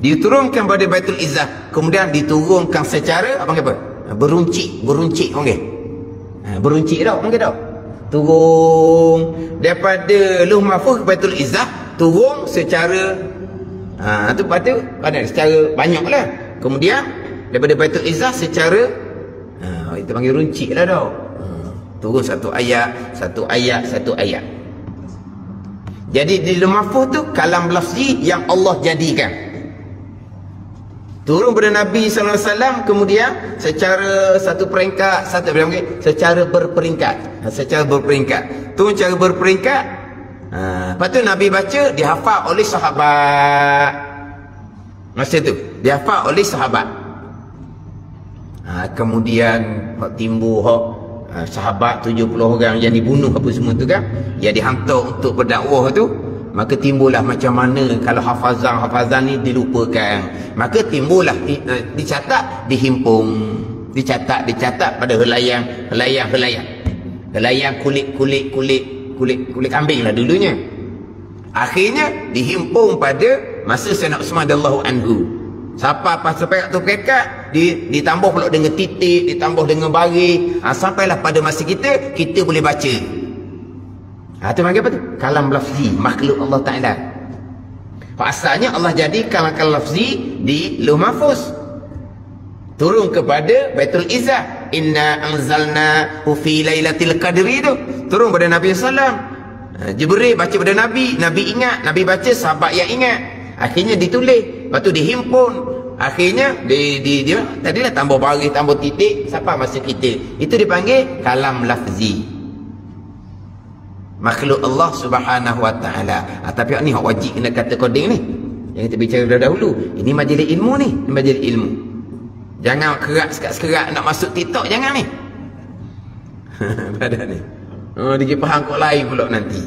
Diturunkan pada Baitul Izzah, kemudian diturunkan secara apa beruncit panggil. Beruncit dah panggil dah. Turun daripada lauh mahfuz ke Baitul Izzah, turun secara tu pada secara banyaklah. Kemudian daripada Baitul Izzah secara itu panggil runcit lah dah. Turun satu ayat. Jadi di lauh mahfuz tu kalam lafzi yang Allah jadikan. Turun pada Nabi sallallahu alaihi wasallam, kemudian secara satu peringkat, secara berperingkat. Turun secara berperingkat. Lepas tu Nabi baca, dihafal oleh sahabat. Masa tu dihafal oleh sahabat. Kemudian timbul sahabat 70 orang yang dibunuh apa semua tu kan, yang dihantar untuk berdakwah tu. Maka timbullah macam mana kalau hafazan ni dilupakan. Maka timbullah dicatat, dihimpun, dicatat pada helaian kulit kambing lah dulunya. Akhirnya dihimpun pada masa Sayyidina Uthman radhiyallahu anhu. Sampai tu pekat ditambah pula dengan titik, ditambah dengan baris, sampailah pada masa kita boleh baca. Itu panggil apa tu? Kalam lafzi, makhluk Allah Ta'ala. Asalnya Allah jadi kalam lafzi di lauh mahfuz, turun kepada Baitul Izzah. Inna anzalnahu fi lailatul qadri tu turun pada Nabi sallam. Jibril baca pada Nabi ingat, Nabi baca, sahabat yang ingat. Akhirnya ditulis, lepas tu dihimpun. Akhirnya dia tadilah tambah baris, tambah titik sampai masa kita. Itu dipanggil kalam lafzi, makhluk Allah Subhanahu wa taala. Tapi ni hak wajib kena kata koding ni yang kita bicara dahulu. Ini majlis ilmu ni, majlis ilmu. Jangan kerak sekat-sekat nak masuk TikTok, jangan ni. Pada ni dia faham kok lain pula nanti.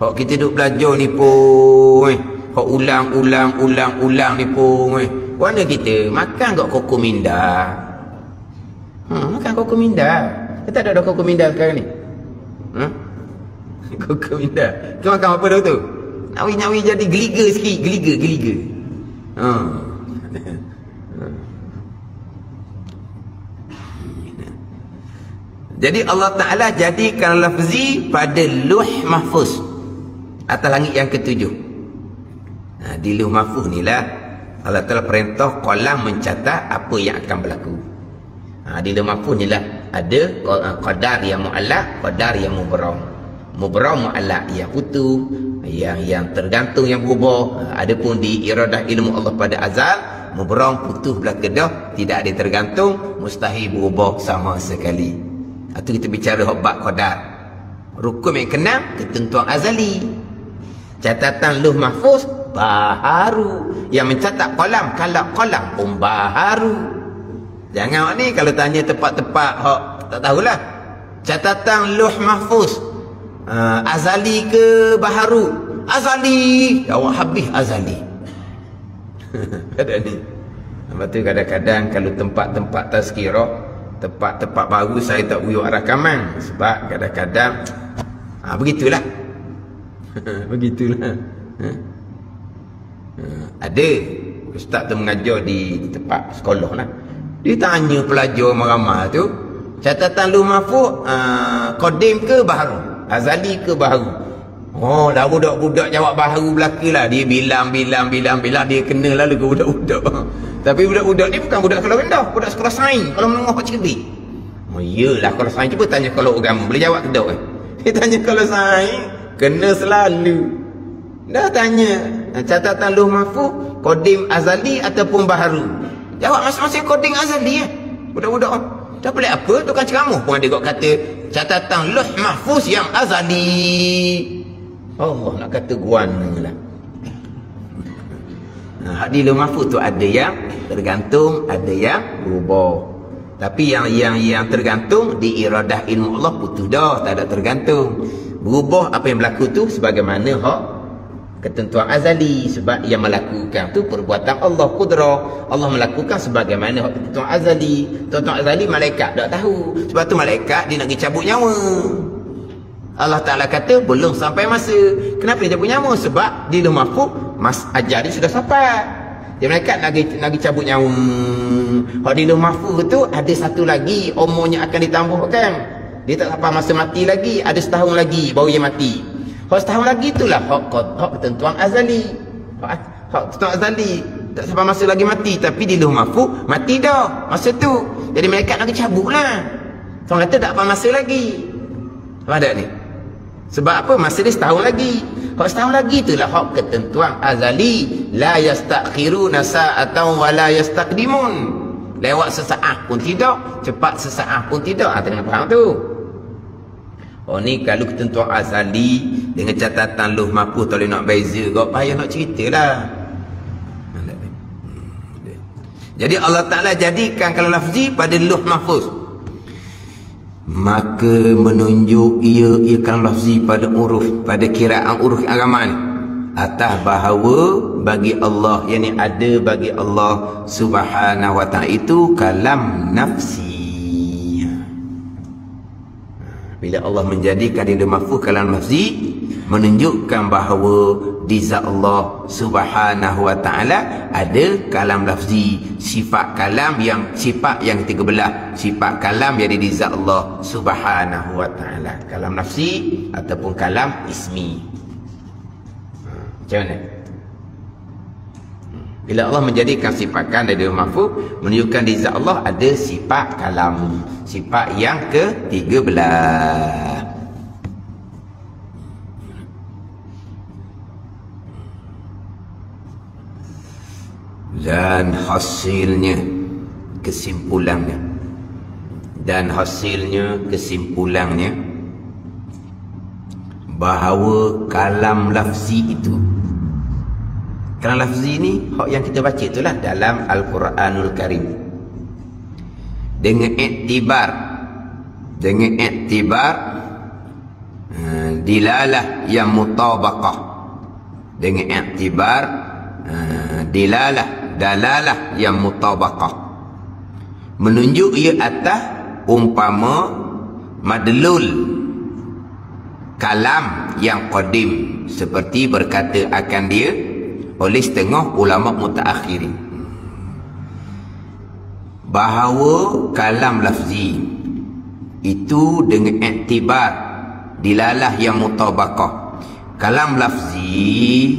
Hak kita duk belajar ni pun hak ulang ni pun mana kita makan kat koko minda. Makan koko minda. Kita ada koko minda sekarang ni. Koko minda. Tu makan apa dah tu? Nawi jadi geliga sikit, geliga. Jadi Allah Ta'ala jadikan lafzi pada lauh mahfuz atas langit yang ketujuh. Di lauh mahfuz ni lah Allah Ta'ala perintah qalam mencatat apa yang akan berlaku. Di lauh mahfuz ni lah ada qadar yang mu'allaq, qadar yang mubram. Mubram mu'allaq yang putus, yang tergantung, yang berubah. Adapun di iradah ilmu Allah pada azal, mubram putus belaka, tidak ada tergantung, mustahil berubah sama sekali. Itu kita bicara bab qadar. Rukun yang keenam, ketentuan azali. Catatan lauh mahfuz baharu. Yang mencatat qalam pun baharu. Jangan ni kalau tanya tepat-tepat tak tahulah. Catatan lauh mahfuz azali ke baharu? Azali. Awak habis azali. Ada ni. Lepas tu kadang-kadang kalau tempat-tempat tazkirah, tempat-tempat baru saya tak uyuk rakaman. Sebab kadang-kadang begitulah. Begitulah. Ada ustaz tu mengajar di tempat sekolah lah. Dia tanya pelajar ramai tu, catatan Lauh Mahfuz qadim ke baharu, azali ke baharu? Oh, dah budak-budak jawab baharu belaka lah. Dia bilang dia kena lalu ke budak-budak. Tapi budak-budak ni bukan budak sekolah rendah, budak sekolah sains, kalau menengah pak cerdik. Oh iyalah, kalau sains cuba tanya kalau agama boleh jawab ke tak kan? Dia tanya kalau sains kena selalu. Dah tanya catatan Lauh Mahfuz qadim azali ataupun baharu. Jawab masing-masing qadim azali ya. Budak-budak dah pelik apa tukang ceramah pun ada kata catatan Lauh Mahfuz yang azali. Allah nak kata guana lah. Di Lauh Mahfuz tu ada yang tergantung, ada yang berubah. Tapi yang tergantung di iradah ilmu Allah putus dah, tak ada tergantung. Berubah apa yang berlaku tu sebagaimana hak ketentuan azali, sebab yang melakukan tu perbuatan Allah, qudrah. Allah melakukan sebagaimana hak ketentuan azali. Ketentuan azali malaikat tak tahu. Sebab tu malaikat dia nak pergi cabut nyawa. Allah Ta'ala kata belum sampai masa. Kenapa dia cabut nyawa? Sebab di Lauh Mahfuz ajal dia sudah sampai. Dia malaikat nak pergi cabut nyawa. Kalau di Lauh Mahfuz tu ada satu lagi umurnya akan ditambahkan. Dia tak sampai masa mati lagi, ada setahun lagi baru dia mati. Kalau setahun lagi itulah hak ketentuan azali. Hak ketentuan azali. Tak sampai masa lagi mati. Tapi di Lauh Mahfuz mati dah masa tu. Jadi malaikat nak cabut lah. Orang kata tak apa masa lagi. Apa ada ni? Sebab apa? Masa dia setahun lagi. Kalau setahun lagi itulah hak ketentuan azali. La yastakhiruna sa'atan wa la yastaqdimun. Lewat sesaat pun tidak, cepat sesaat pun tidak. Tengah faham tu? Oh ni kalau ketentuan azali dengan catatan Lauh Mahfuz tak boleh nak beza, kau payah nak ceritalah. Jadi Allah Ta'ala jadikan kalam lafzi pada Lauh Mahfuz, maka menunjuk ia kalam lafzi pada uruf, pada kiraan uruf agama ni atas bahawa bagi Allah, yakni ada bagi Allah Subhanahu wa ta'ala itu kalam nafsi. Bila Allah menjadikan di Lauh Mahfuz kalam nafsi, menunjukkan bahawa di zat Allah Subhanahu wa ta'ala ada kalam lafzi, sifat kalam yang sifat yang ketiga belah, sifat kalam yang ada di zat Allah Subhanahu wa ta'ala, kalam nafsi ataupun kalam ismi. Macam mana? Bila Allah menjadikan sifat kalam dari Lauh Mahfuz, menunjukkan di zat Allah ada sifat kalam, sifat yang ketiga belah. Dan hasilnya, kesimpulannya, bahawa kalam lafzi itu, kalam lafzi ni hak yang kita baca itulah dalam Al-Quranul Karim dengan iktibar dilalah yang mutabaqah, dengan iktibar dalalah yang mutabaqah, menunjuk ia atas umpama madlul kalam yang qadim, seperti berkata akan dia oleh setengah ulama mutaakhirin bahawa kalam lafzi itu dengan iktibar dilalah yang mutabaqah. Kalam lafzi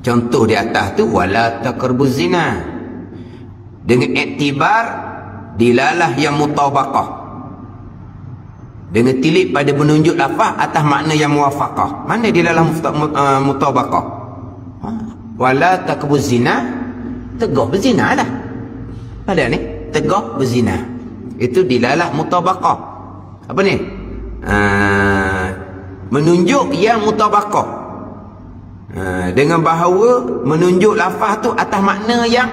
contoh di atas tu wala taqrabuz zina, dengan iktibar dilalah yang mutabaqah, dengan tilik pada menunjuk lafaz atas makna yang muwafaqah. Mana dilalah mutabaqah? Wala taqrabuz zina, tegah berzina lah. Ada ni tegah berzina, itu dilalah mutabaqah. Apa ni? Menunjuk yang mutabaqah, dengan bahawa menunjuk lafaz tu atas makna yang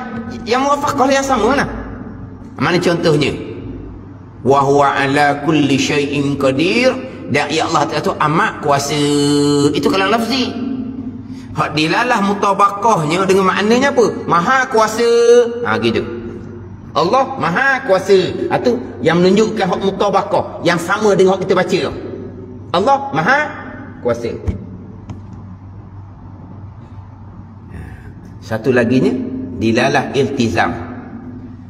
muwafaqah, yang sama lah. Mana contohnya? Wa huwa ala kulli syai'in qadir, dan ya Allah tu amat kuasa. Itu kalau lafzi. Hak dilalah mutabaqahnya dengan maknanya apa? Maha kuasa. Gitu. Allah maha kuasa. Itu yang menunjukkan hak mutabaqah yang sama dengan hak kita baca. Allah maha kuasa. Satu laginya dilalah iltizam,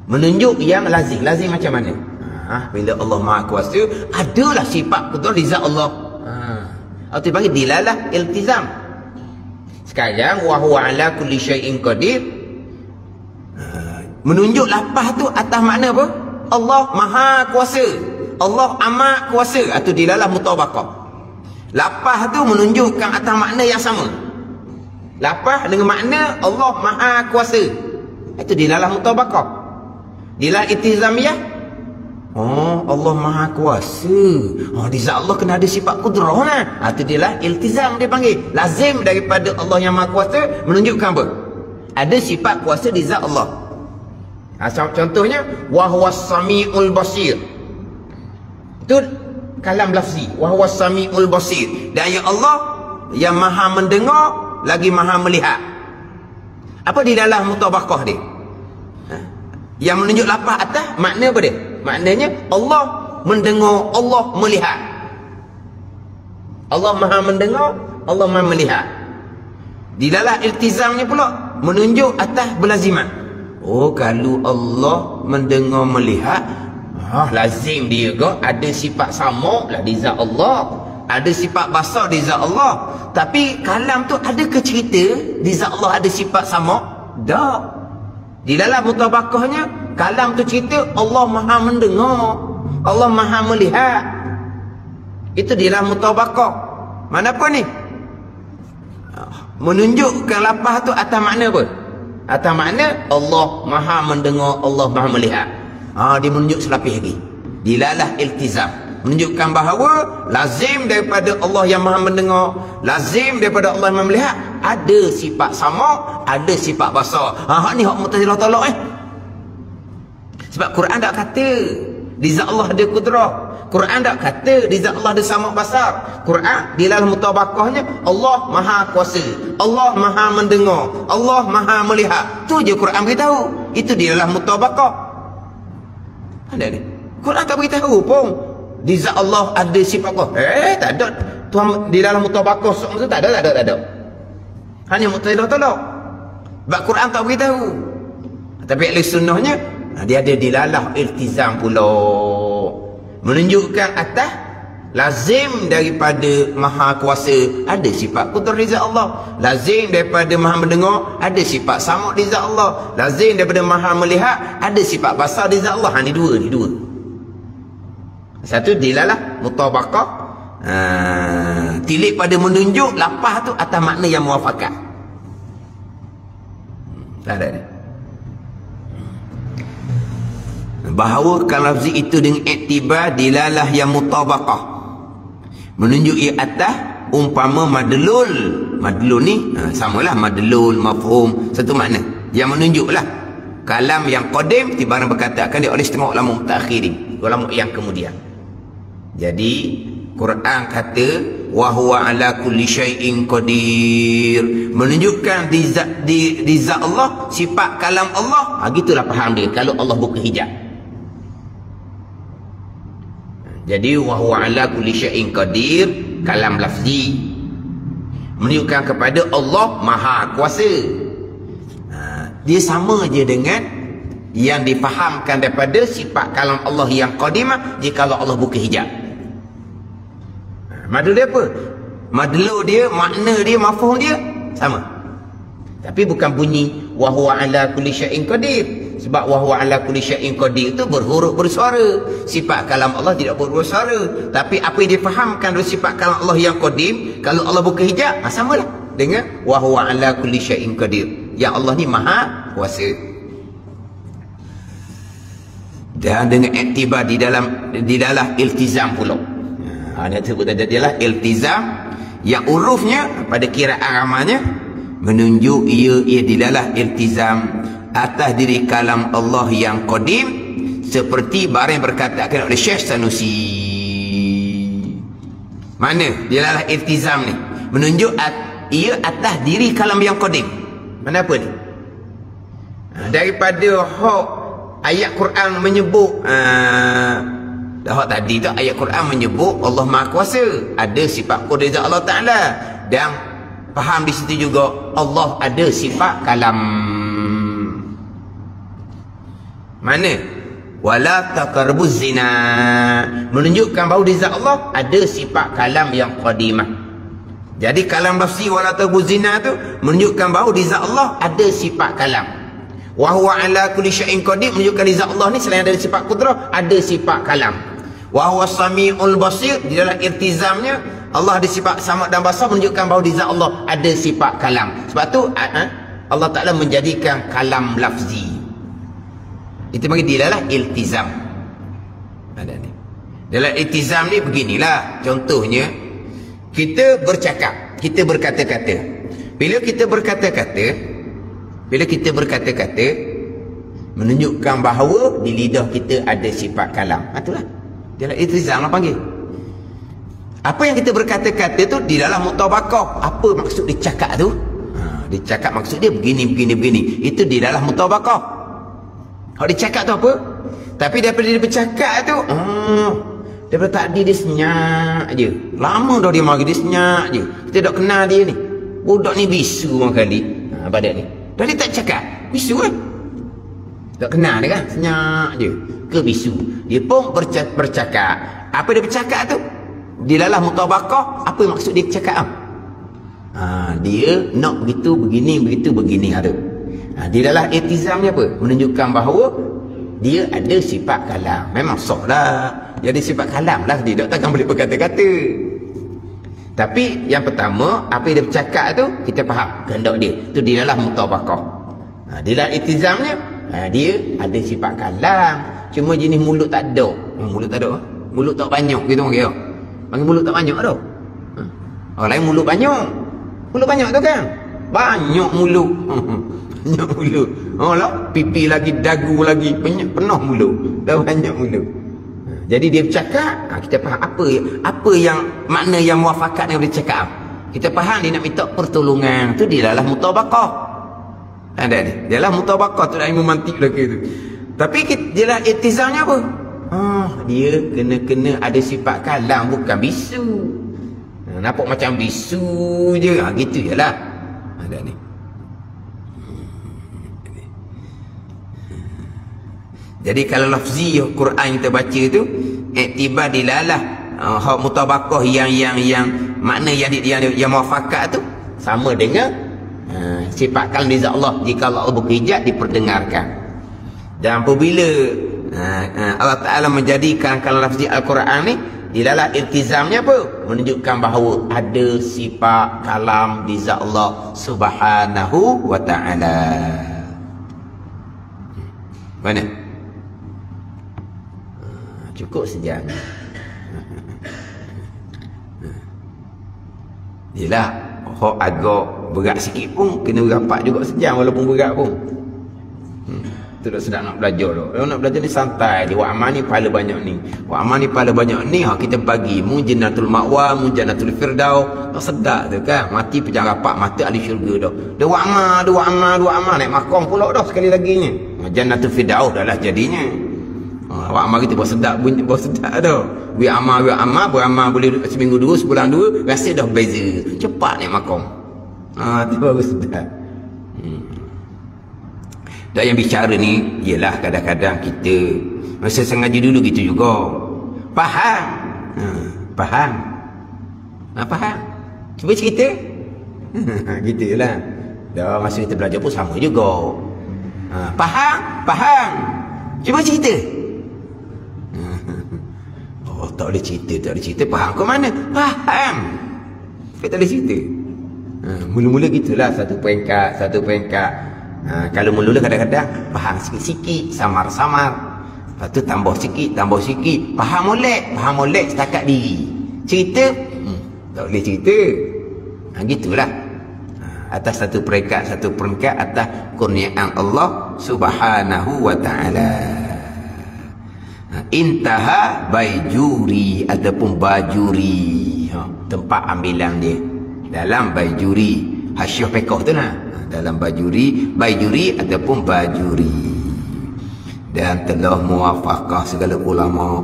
menunjuk yang lazim. Lazim macam mana? Bila Allah Maha Kuasa, adalah sifat kudrah di zat Allah. Atau dipanggil dilalah iltizam. Sekarang wa huwa ala kulli syai'in qadir, menunjuk lafaz tu atas makna apa? Allah Maha Kuasa, Allah amat kuasa. Itu dilalah mutabaqah. Lafaz tu menunjukkan atas makna yang sama. Lafaz dengan makna Allah Maha Kuasa, itu dilalah mutabaqah. Dilalah iltizamiyah, Allah Maha Kuasa. Di zat Allah kena ada sifat kudrah lah. Itu dilalah iltizam dia panggil. Lazim daripada Allah yang Maha Kuasa menunjukkan apa? Ada sifat kuasa di zat Allah. Contohnya wa huwas samiul basir. Itu kalam lafzi, wa huwas samiul basir. Dan ya Allah yang Maha mendengar lagi Maha melihat. Apa di dalam mutabaqah dia? Yang menunjuk lafaz atas makna apa dia? Maknanya Allah mendengar, Allah melihat. Allah Maha mendengar, Allah Maha melihat. Di dalam iltizamnya pula menunjuk atas belaziman. Kalau Allah mendengar, melihat, lazim dia ke ada sifat sama lah di zat Allah, ada sifat basar di zat Allah. Tapi kalam tu ada ke cerita di zat Allah ada sifat sama? Tak. Di dalam mutabaqahnya kalam tu cerita Allah Maha mendengar, Allah Maha melihat. Itu di dalam mutabaqah. Mana apa ni? Menunjukkan lafaz tu atas makna apa? Atas makna Allah Maha mendengar, Allah Maha melihat. Dia menunjuk selapis lagi. Dilalah iltizam, menunjukkan bahawa lazim daripada Allah yang Maha mendengar, lazim daripada Allah yang Maha melihat, ada sifat sama, ada sifat basar. Ni hak Mu'tazilah tolak Sebab Quran tak kata di zat Allah ada kudrah. Quran tak kata di zat Allah ada sama basar. Quran di dalam mutabaqahnya Allah Maha Kuasa, Allah Maha mendengar, Allah Maha melihat. Tu je Quran beritahu. Itu di dalam mutabaqah. Ada ni. Quran tak beritahu pun di zat Allah ada sifat Allah. Tak ada. Tuhan di dalam mutabaqah maksud tak ada. Hanya Mu'tazilah tolak. Sebab Quran tak beritahu. Tapi ahli sunnahnya dia ada dilalah iltizam pula, menunjukkan atas lazim daripada Maha Kuasa ada sifat kudrah di zat Allah, lazim daripada Maha mendengar ada sifat sama di zat Allah, lazim daripada Maha melihat ada sifat basar di zat Allah. Ni dua. Satu dilalah mutabaqah, tilik pada menunjuk lafaz tu atas makna yang muafakat. Ada ni. Bahawa kalau lafzi itu dengan iktibar dilalah yang mutabaqah, menunjuk ia atas umpama madlul. Madlul ni samalah madlul mafhum, satu makna yang menunjuklah kalam yang qadim tibaran berkatakan dia oleh setengah ulama mutakhirin, ulama yang kemudian. Jadi Quran kata wa huwa ala kulli syai'in qadir, menunjukkan di zat Allah, sifat kalam Allah. Gitulah faham dia kalau Allah buka hijab. Jadi wa huwa ala kulli syai'in qadir, kalam lafzi menunjukkan kepada Allah Maha Kuasa. Dia sama je dengan yang difahamkan daripada sifat kalam Allah yang qadimah jika Allah buka hijab. Madlu dia apa? Madlu dia, makna dia, mafhum dia sama. Tapi bukan bunyi wa huwa ala kulli syai'in qadir. Sebab wa huwa ala kulli syai'in qadir itu berhuruf bersuara. Sifat kalam Allah tidak berhuruf bersuara. Tapi apa yang difahamkan dari sifat kalam Allah yang qadim, kalau Allah buka hijab, samalah dengan wa huwa ala kulli syai'in qadir. Ya Allah ni Maha Kuasa. Dan dengan iktibar di dalam iltizam pula. Dia sebut tadi adalah iltizam yang urufnya pada kiraan ramanya menunjuk ia dilalah iltizam atas diri kalam Allah yang qadim, seperti barang yang berkatakan oleh Syekh Sanusi. Mana dilalah iltizam ni? Menunjuk ia atas diri kalam yang qadim. Mana apa ni? Daripada hak ayat Quran menyebut dah tadi tu ayat Quran menyebut Allah Maha Kuasa, ada sifat kuasa Allah Ta'ala, dan faham di situ juga Allah ada sifat kalam. Mana? Wala taqrabuz zina, menunjukkan bahawa di zat Allah ada sifat kalam yang qadimah. Jadi kalam lafzi wala taqrabuz zina tu menunjukkan bahawa di zat Allah ada sifat kalam. Wa huwa ala kulli syai'in qadir, menunjukkan di zat Allah ni selain ada sifat qudrah ada sifat kalam. Wa huwa samiul basir, di dalam iltizamnya Allah ada sifat sama dan basar, menunjukkan bahawa di zat Allah ada sifat kalam. Sebab tu Allah Ta'ala menjadikan kalam lafzi. Itu bagi dilalah iltizam. Ada ni. Dalam iltizam ni beginilah. Contohnya, kita bercakap, kita berkata-kata. Bila kita berkata-kata, menunjukkan bahawa di lidah kita ada sifat kalam. Itulah. Dalam iltizam lah panggil. Apa yang kita berkata-kata tu di dalam mutabaqah. Apa maksud dia cakap tu? Dia cakap maksud dia begini. Itu di dalam mutabaqah. Kalau dia cakap tu apa? Tapi daripada dia bercakap tu, daripada tadi dia senyap je. Lama dah dia mari, dia senyap je. Kita dah kenal dia ni. Budak ni bisu orang kali. Badak ni. Dah dia tak cakap, bisu kan? Tak kenal dia kan? Senyap je. Ke bisu. Dia pun bercakap. Apa dia bercakap tu? Di dalam mutabaqah, apa maksud dia cakap? Dia nak begitu, begini ada. Di dalam iltizamnya apa? Menunjukkan bahawa dia ada sifat kalam. Memang sah lah. Dia ada sifat kalam lah. Dia takkan boleh berkata-kata. Tapi yang pertama, apa yang dia bercakap tu, kita faham kehendak dia. Itu di dalam mutabaqah. Di dalam iltizamnya, dia ada sifat kalam. Cuma jenis mulut tak ada. Mulut tak ada. Mulut tak banyak gitu panggil. Panggil mulut tak banyak tu. Orang lain mulut banyak. Mulut banyak tu kan? Banyak mulut. Banyak mulut. Lah, pipi lagi, dagu lagi, penuh mulut. Dah banyak mulut. Jadi dia bercakap, kita faham apa yang makna yang muafakat yang dia cakap. Kita faham dia nak minta pertolongan. Tu dia dalam mutabaqah. Ada ni. Dia dalam mutabaqah tu dah ilmu mantik lagi tu. Tapi dia dalam iltizamnya apa? Dia kena ada sifat kalam, bukan bisu. Nampak macam bisu je. Gitu je lah. Ada ni. Jadi kalau lafzi Quran kita baca tu, iktibar dilalah mutabaqah yang makna yang muafakat tu sama dengan sifat kalam di zat Allah. Jika Allah berhijab diperdengarkan. Dan apabila Allah Ta'ala menjadikan kalam lafzi Al-Quran ni dilalah iltizamnya apa? Menunjukkan bahawa ada sifat kalam di zat Allah Subhanahu wa Ta'ala. Mana? Cukup sejam. Yelah, hok agak berat sikit pun kena rapat juga sejam walaupun berat pun. Tu dah sedap nak belajar tu. Kalau nak belajar ni santai. Dia wa amal ni pahala banyak ni. Wa amal ni pahala banyak ni kita bagi mu jannatul ma'wa, mu jannatul firdaus. Tak sedap tu kan. Mati pejam rapat mata ahli syurga dah. Dia wa amal naik makam pula dah sekali lagi ni. Jannatul firdaus dah lah jadinya. Awak amal kita buat sedap dah. Beramal boleh seminggu dua, sebulan dua, rasa dah beza. Cepat naik makam. Tu baru sedap. Dan yang bicara ni ialah kadang-kadang kita masa sengaja dulu gitu juga. Faham? Faham? Faham? Cuba cerita. Gitu lah. Dah masa kita belajar pun sama juga. Faham? Cuba cerita. Tak boleh cerita. Faham ke mana? Faham. Tak boleh cerita. Mula-mula gitulah, satu peringkat. Kalau mula-mula kadang-kadang faham sikit-sikit, samar-samar. Lepas tu tambah sikit. Faham molek setakat diri. Cerita, tak boleh cerita. Gitulah. Atas satu peringkat atas kurniaan Allah Subhanahu wa Ta'ala. Intaha Baijuri ataupun Bajuri, tempat ambilan dia dalam Baijuri, Hasyiah Pekoh tu lah. Dalam Baijuri ataupun Bajuri. Dan telah muwafaqah segala ulama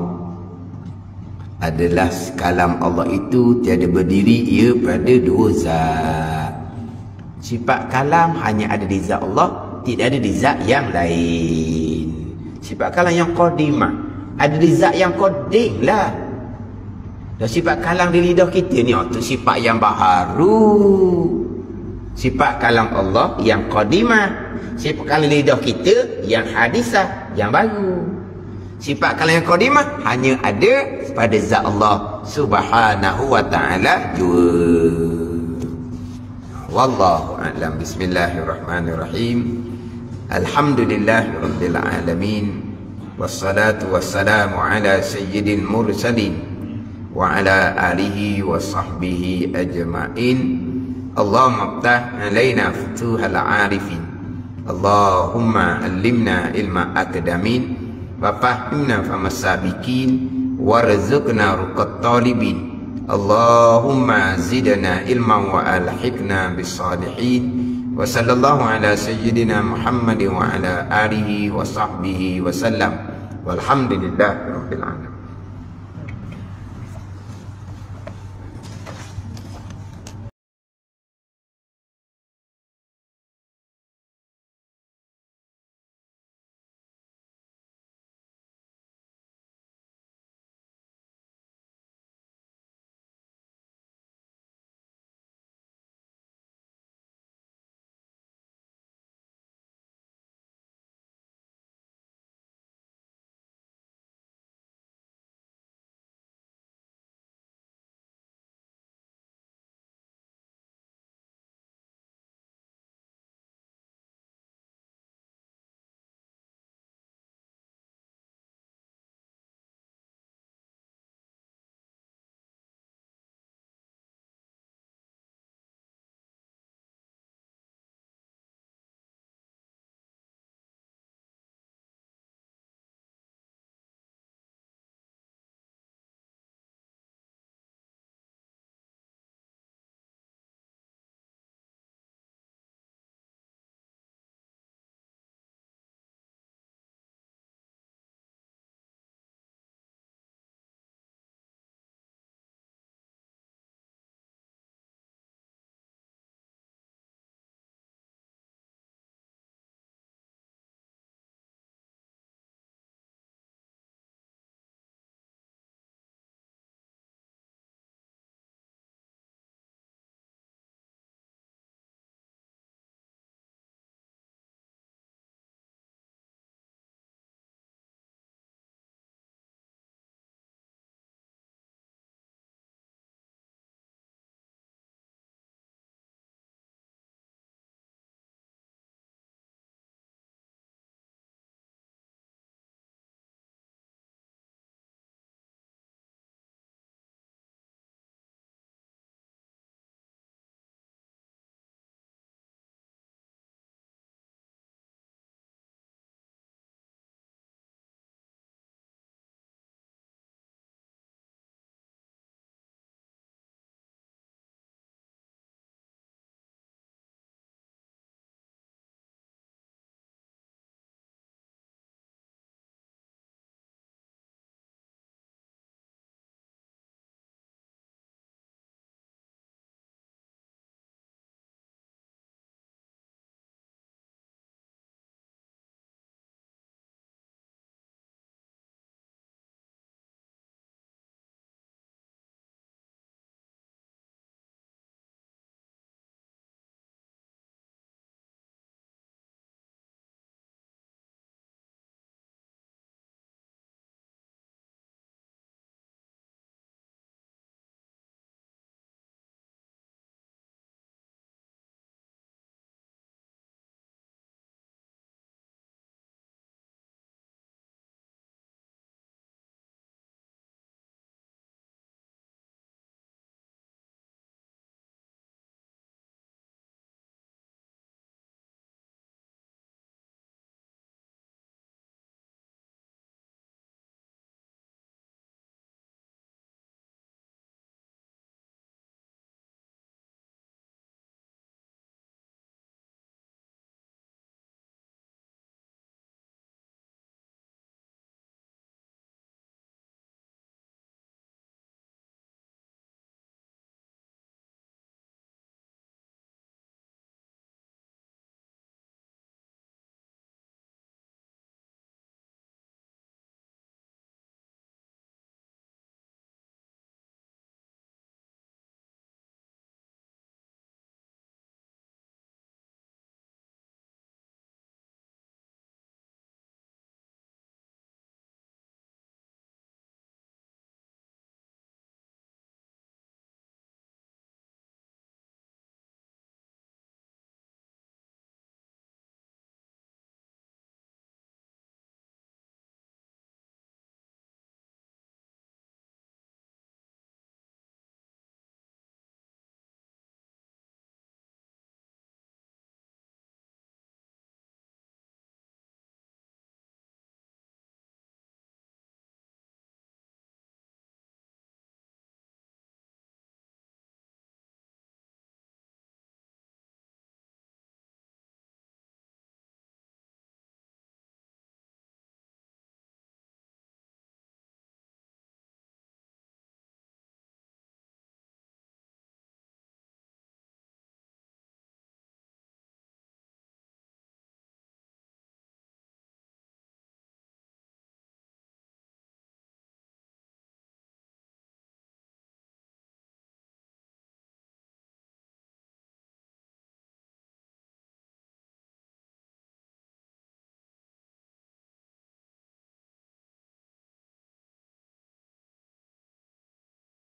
adalah kalam Allah itu tiada berdiri ia pada dua zat. Sifat kalam hanya ada di zat Allah, tidak ada di zat yang lain. Sifat kalam yang qadimah ada di zat yang qadim lah. Dan sifat kalam di lidah kita ni itu sifat yang baharu. Sifat kalam Allah yang qadimah, sifat kalam lidah kita yang hadisah, yang baru. Sifat kalam yang qadimah hanya ada pada zat Allah Subhanahu wa ta'ala jua. Wallahu a'lam. Bismillahirrahmanirrahim. Alhamdulillahirabbil alamin. Wassalatu wassalamu ala sayyidil mursalin wa ala alihi wa sahbihi ajma'in. Allahumma aftah alaina futuhal arifin. Allahumma allimna ilma akadamin wa fahimna famasabikin warzuqna ruqat talibin. Allahumma zidna ilman wa alhiqna bis salihin. Wa sallallahu ala sayyidina Muhammadin wa ala alihi wa sahbihi wa sallam. Walhamdulillahirabbil alamin.